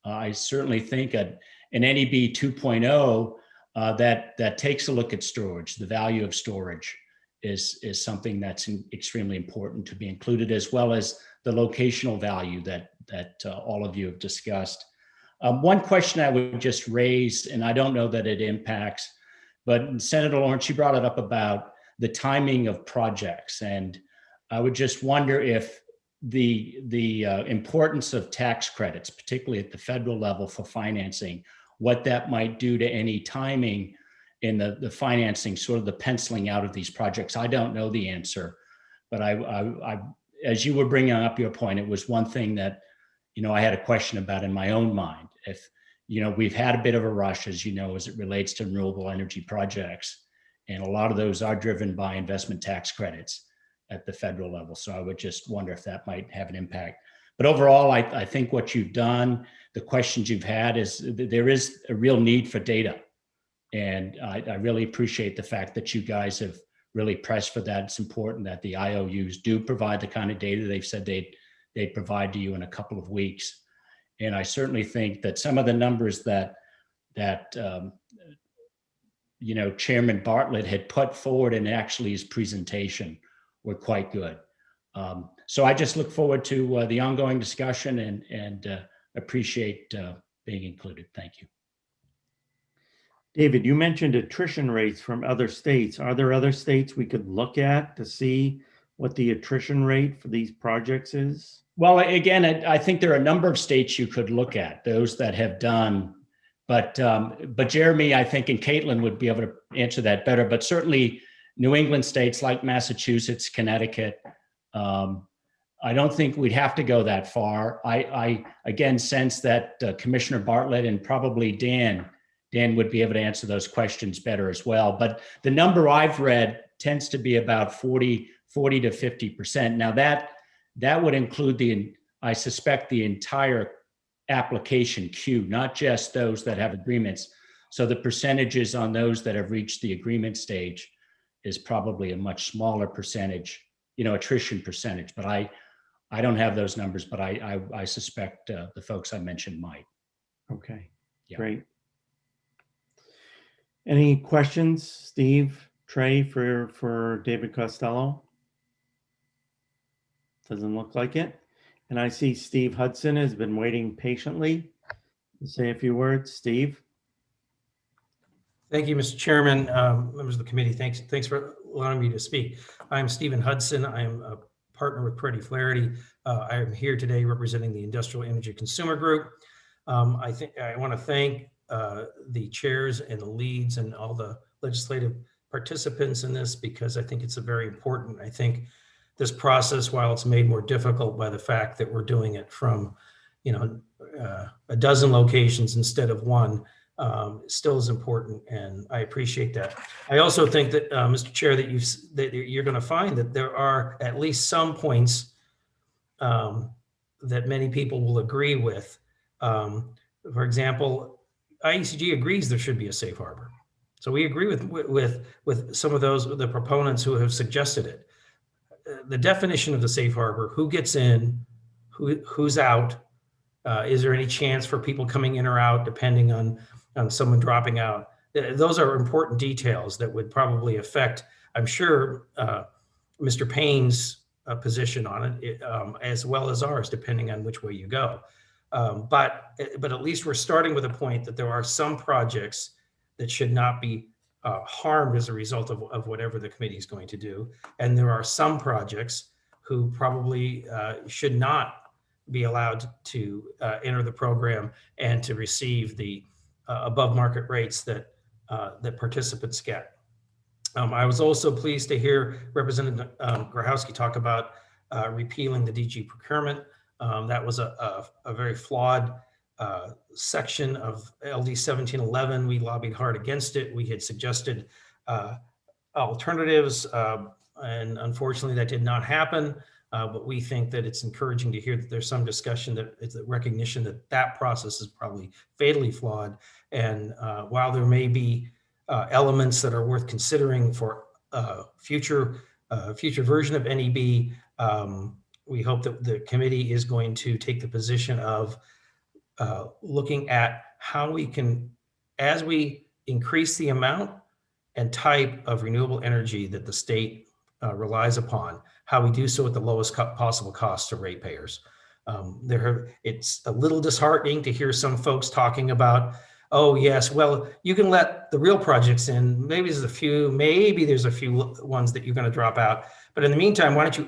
I certainly think an NEB 2.0 that takes a look at storage. The value of storage is something that's extremely important to be included, as well as the locational value that all of you have discussed. One question I would just raise, and I don't know that it impacts, but Senator Lawrence, you brought it up about the timing of projects. And I would just wonder if the importance of tax credits, particularly at the federal level for financing, what that might do to any timing in the financing, sort of the penciling out of these projects. I don't know the answer, but I as you were bringing up your point, it was one thing that, you know, I had a question about in my own mind. If, you know, we've had a bit of a rush, as you know, as it relates to renewable energy projects, and a lot of those are driven by investment tax credits at the federal level. So I would just wonder if that might have an impact. But overall, I think what you've done, the questions you've had, is there is a real need for data. And I really appreciate the fact that you guys have really pressed for that. It's important that the IOUs do provide the kind of data they've said they'd provide to you in a couple of weeks. And I certainly think that some of the numbers that you know, Chairman Bartlett had put forward in actually his presentation were quite good. So I just look forward to the ongoing discussion and appreciate being included. Thank you. David, you mentioned attrition rates from other states. Are there other states we could look at to see what the attrition rate for these projects is? Well, again, I think there are a number of states you could look at, those that have done, but Jeremy, I think, and Caitlin would be able to answer that better, but certainly New England states like Massachusetts, Connecticut, I don't think we'd have to go that far. I again sense that Commissioner Bartlett and probably Dan would be able to answer those questions better as well. But the number I've read tends to be about 40 to 50%. Now that would include I suspect the entire application queue, not just those that have agreements. So the percentages on those that have reached the agreement stage is probably a much smaller percentage, you know, attrition percentage. But I don't have those numbers, but I suspect the folks I mentioned might. Okay, Yeah. Great. Any questions, Steve, Trey, for David Costello? Doesn't look like it. And I see Steve Hudson has been waiting patiently to say a few words. Steve? Thank you, Mr. Chairman, members of the committee. Thanks for allowing me to speak. I'm Stephen Hudson. I am a partner with Peretti Flaherty. I am here today representing the Industrial Energy Consumer Group. I want to thank the chairs and the leads and all the legislative participants in this, because I think it's a very important. I think this process, while it's made more difficult by the fact that we're doing it from, you know, a dozen locations instead of one, still is important, and I appreciate that. I also think that, Mr. Chair, that you're going to find that there are at least some points that many people will agree with. For example, IECG agrees there should be a safe harbor. So we agree with some of the proponents who have suggested it. the definition of the safe harbor, who gets in, who's out, is there any chance for people coming in or out depending on someone dropping out? Those are important details that would probably affect, I'm sure, Mr. Payne's position on it, as well as ours, depending on which way you go. But at least we're starting with a point that there are some projects that should not be harmed as a result of whatever the committee is going to do. And there are some projects who probably should not be allowed to enter the program and to receive the above market rates that participants get. I was also pleased to hear Representative Grochowski talk about repealing the DG procurement. That was a very flawed section of LD 1711. We lobbied hard against it. We had suggested alternatives, and unfortunately that did not happen. But we think that it's encouraging to hear that there's some discussion, that it's a recognition that that process is probably fatally flawed. And while there may be elements that are worth considering for future version of NEB, we hope that the committee is going to take the position of looking at how we can, as we increase the amount and type of renewable energy that the state relies upon, how we do so at the lowest possible cost to ratepayers. It's a little disheartening to hear some folks talking about, oh yes, well, you can let the real projects in. Maybe there's a few ones that you're going to drop out. But in the meantime, why don't you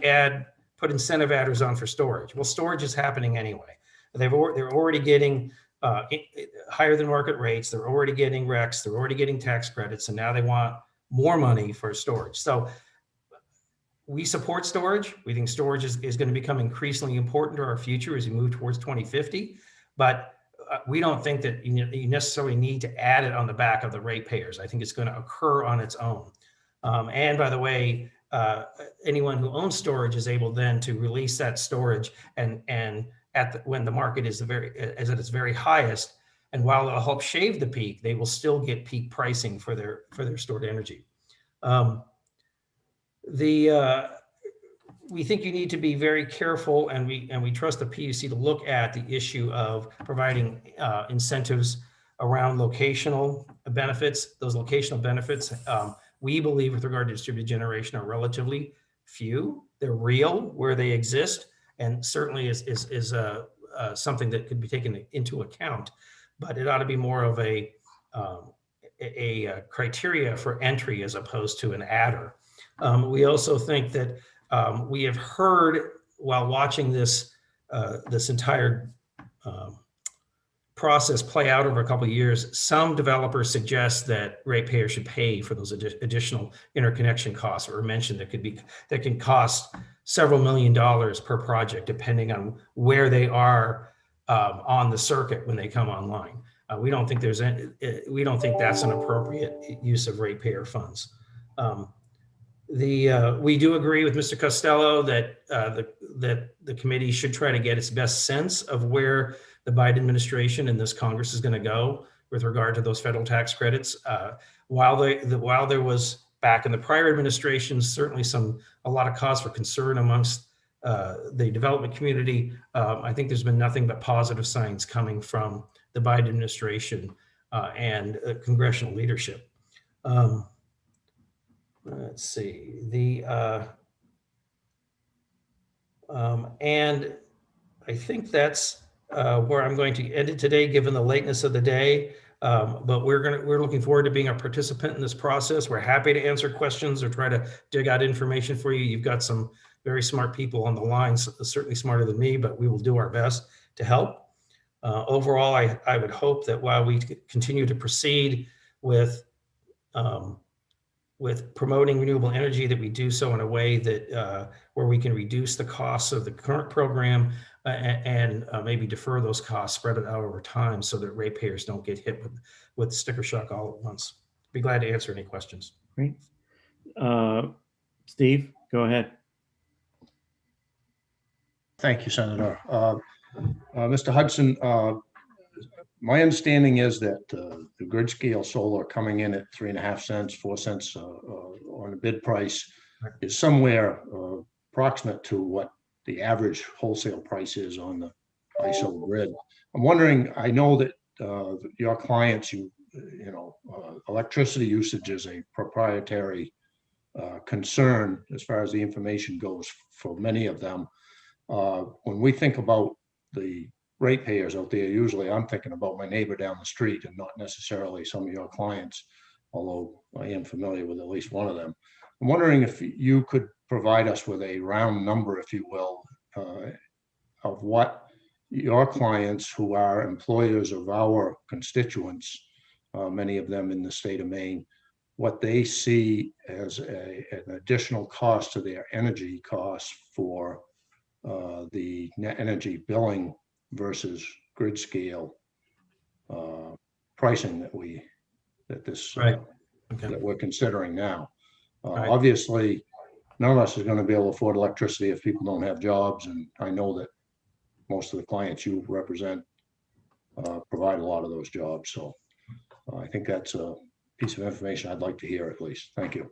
put incentive adders on for storage? Well, storage is happening anyway. They're already getting higher than market rates. They're already getting RECs. They're already getting tax credits. And now they want more money for storage. So we support storage. We think storage is going to become increasingly important to our future as we move towards 2050. But we don't think that you necessarily need to add it on the back of the ratepayers. I think it's going to occur on its own. And by the way, anyone who owns storage is able then to release that storage and when the market is at its very highest. And while it'll help shave the peak, they will still get peak pricing for their stored energy. We think you need to be very careful, and we trust the PUC to look at the issue of providing incentives around locational benefits. Those locational benefits, we believe, with regard to distributed generation, are relatively few. They're real where they exist, and certainly is something that could be taken into account. But it ought to be more of a criteria for entry as opposed to an adder. We also think that we have heard, while watching this entire process play out over a couple of years, some developers suggest that ratepayers should pay for those additional interconnection costs that were mentioned that can cost several $1 million per project, depending on where they are on the circuit when they come online. We don't think that's an appropriate use of ratepayer funds. We do agree with Mr. Costello that the committee should try to get its best sense of where the Biden administration and this Congress is going to go with regard to those federal tax credits. While there was, back in the prior administration, certainly a lot of cause for concern amongst the development community, I think there's been nothing but positive signs coming from the Biden administration and congressional leadership. Let's see, and I think that's where I'm going to end it today, given the lateness of the day. But we're looking forward to being a participant in this process. We're happy to answer questions or try to dig out information for you. You've got some very smart people on the line, certainly smarter than me, but we will do our best to help. Overall, I would hope that while we continue to proceed with promoting renewable energy, that we do so in a way that where we can reduce the costs of the current program and maybe defer those costs, spread it out over time, so that ratepayers don't get hit with sticker shock all at once. Be glad to answer any questions. Great. Steve, go ahead. Thank you, Senator. Mr. Hudson, my understanding is that the grid scale solar coming in at 3.5 cents, 4 cents on the bid price is somewhere approximate to what the average wholesale price is on the ISO grid. I'm wondering, I know that your clients, electricity usage is a proprietary concern as far as the information goes for many of them. When we think about the ratepayers out there, usually I'm thinking about my neighbor down the street and not necessarily some of your clients, although I am familiar with at least one of them. I'm wondering if you could provide us with a round number, if you will, of what your clients who are employers of our constituents, many of them in the state of Maine, what they see as an additional cost to their energy costs for the net energy billing versus grid scale pricing that we're considering now. Obviously, none of us is going to be able to afford electricity if people don't have jobs, and I know that most of the clients you represent provide a lot of those jobs. So I think that's a piece of information I'd like to hear at least. Thank you.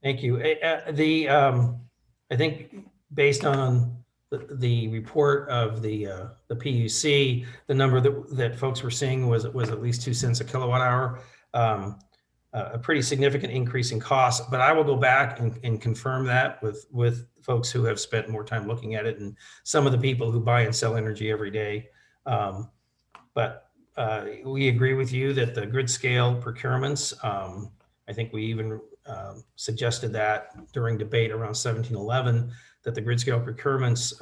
Thank you. I think based on the report of the PUC, the number that folks were seeing was at least 2 cents a kilowatt hour. A pretty significant increase in cost, but I will go back and confirm that with folks who have spent more time looking at it and some of the people who buy and sell energy every day. But we agree with you that the grid scale procurements, I think we even suggested that during debate around 1711, that the grid scale procurements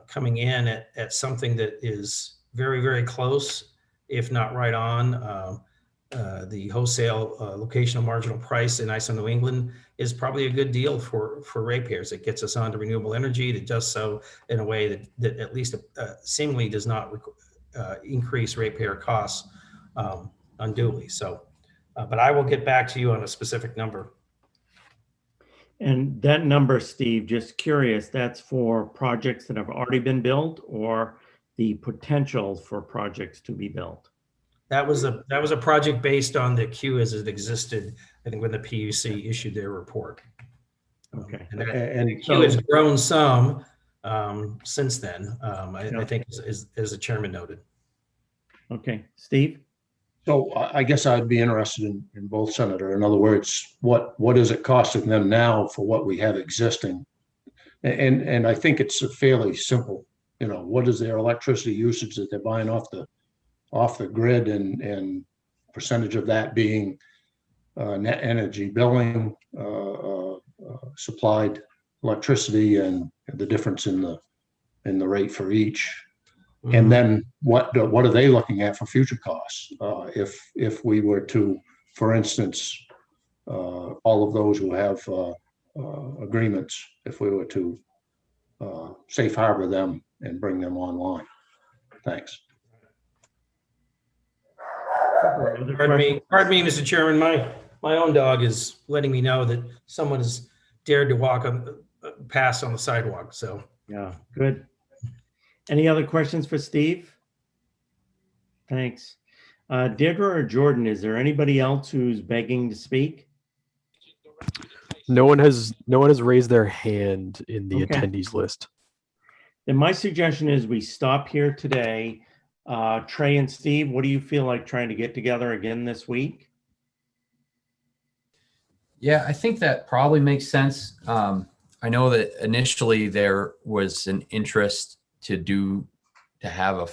coming in at something that is very, very close, if not right on, the wholesale locational marginal price in ISO New England is probably a good deal for ratepayers. It gets us onto renewable energy. It does so in a way that at least seemingly does not increase ratepayer costs unduly. So, but I will get back to you on a specific number. And that number, Steve, just curious, that's for projects that have already been built or the potential for projects to be built? That was a project based on the queue as it existed, I think, when the PUC issued their report. Okay. And the queue has grown some since then, I think, as the chairman noted. Okay, Steve? So I guess I'd be interested in both, Senator. In other words, what is it costing them now for what we have existing? And I think it's fairly simple. What is their electricity usage that they're buying off the grid, and percentage of that being net energy billing, supplied electricity, and the difference in the rate for each. Mm-hmm. And then what are they looking at for future costs? If we were to, for instance, all of those who have agreements, if we were to safe harbor them and bring them online. Thanks. Pardon me, Mr. Chairman. My own dog is letting me know that someone has dared to walk past on the sidewalk. So yeah, good. Any other questions for Steve? Thanks. Deirdre or Jordan, is there anybody else who's begging to speak? No one has raised their hand in the attendees list. Then my suggestion is we stop here today. Trey and Steve, what do you feel like trying to get together again this week? Yeah, I think that probably makes sense. I know that initially there was an interest to have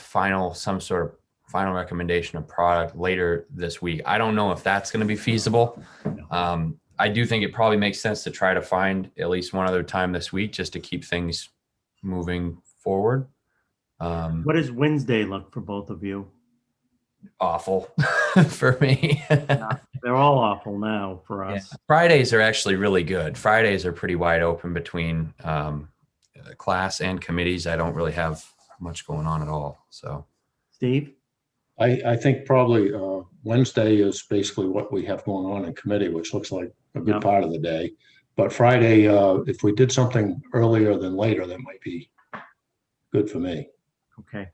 some sort of final recommendation of product later this week. I don't know if that's going to be feasible. I do think it probably makes sense to try to find at least one other time this week just to keep things moving forward. What does Wednesday look for both of you? Awful for me. Yeah, they're all awful now for us. Yeah. Fridays are actually really good. Fridays are pretty wide open between class and committees. I don't really have much going on at all. So, Steve? I think probably Wednesday is basically what we have going on in committee, which looks like a good part of the day. But Friday, if we did something earlier than later, that might be good for me. Okay.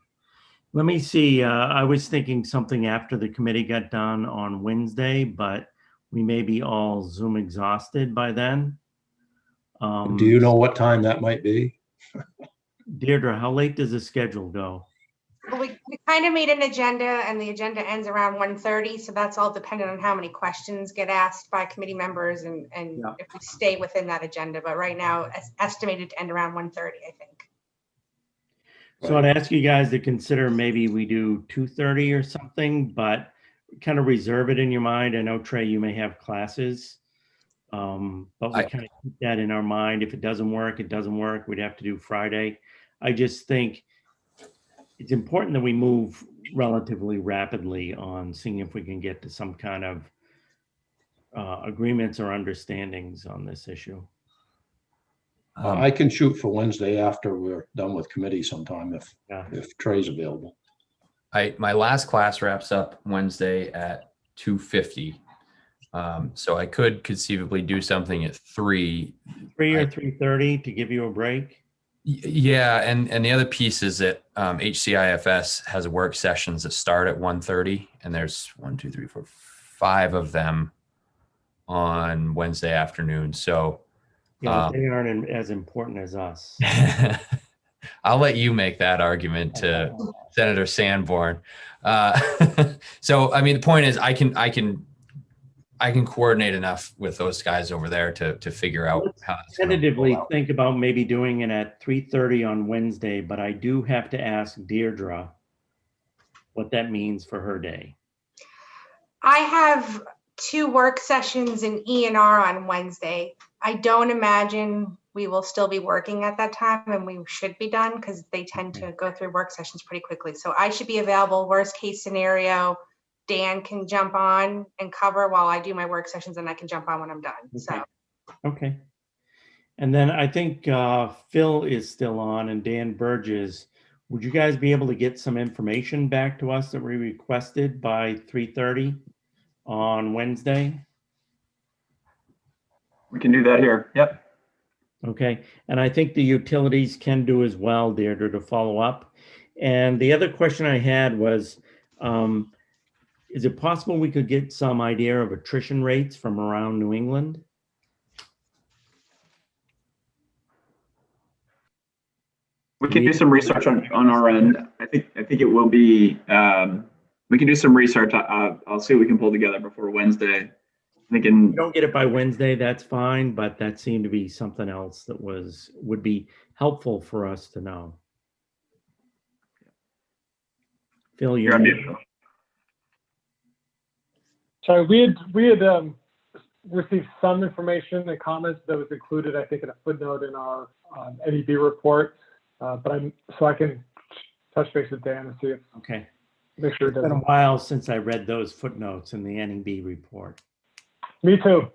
Let me see. I was thinking something after the committee got done on Wednesday, but we may be all Zoom exhausted by then. Do you know what time that might be? Deirdre, how late does the schedule go? Well, we kind of made an agenda and the agenda ends around 1:30. So that's all dependent on how many questions get asked by committee members and Yeah. if we stay within that agenda. But right now, it's estimated to end around 1:30, I think. So I'd ask you guys to consider maybe we do 2:30 or something, but kind of reserve it in your mind. I know, Trey, you may have classes, but we kind of keep that in our mind. If it doesn't work, it doesn't work. We'd have to do Friday. I just think it's important that we move relatively rapidly on seeing if we can get to some kind of agreements or understandings on this issue. I can shoot for Wednesday after we're done with committee sometime if Trey's available. My last class wraps up Wednesday at 2:50. So I could conceivably do something at 3. 3 or 3:30 to give you a break. Yeah, and the other piece is that HCIFS has work sessions that start at 1:30, and there's 1, 2, 3, 4, 5 of them on Wednesday afternoon. So yeah, they aren't as important as us. I'll let you make that argument to Senator Sanborn. So I mean, the point is, I can coordinate enough with those guys over there to figure out how to tentatively think about maybe doing it at 3:30 on Wednesday, but I do have to ask Deirdre what that means for her day. I have 2 work sessions in E&R on Wednesday. I don't imagine we will still be working at that time, and we should be done because they tend to go through work sessions pretty quickly. So I should be available. Worst case scenario, Dan can jump on and cover while I do my work sessions, and I can jump on when I'm done. Okay. So. Okay. And then I think Phil is still on and Dan Burgess. Would you guys be able to get some information back to us that we requested by 3:30 on Wednesday? We can do that here. Yep. Okay. And I think the utilities can do as well, Deirdre, to follow up. And the other question I had was, is it possible we could get some idea of attrition rates from around New England? We can do some research on our end. I think it will be. We can do some research. I'll see what we can pull together before Wednesday. If you don't get it by Wednesday, that's fine, but that seemed to be something else that would be helpful for us to know. Phil, you're on mute. So we had received some information and comments that was included, I think, in a footnote in our NEB report. But I can touch base with Dan and see if make sure it's been a while since I read those footnotes in the NEB report. Me too.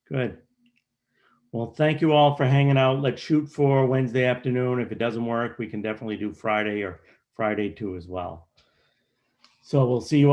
Good. Well, thank you all for hanging out. Let's shoot for Wednesday afternoon. If it doesn't work, we can definitely do Friday or Friday too as well. So we'll see you all.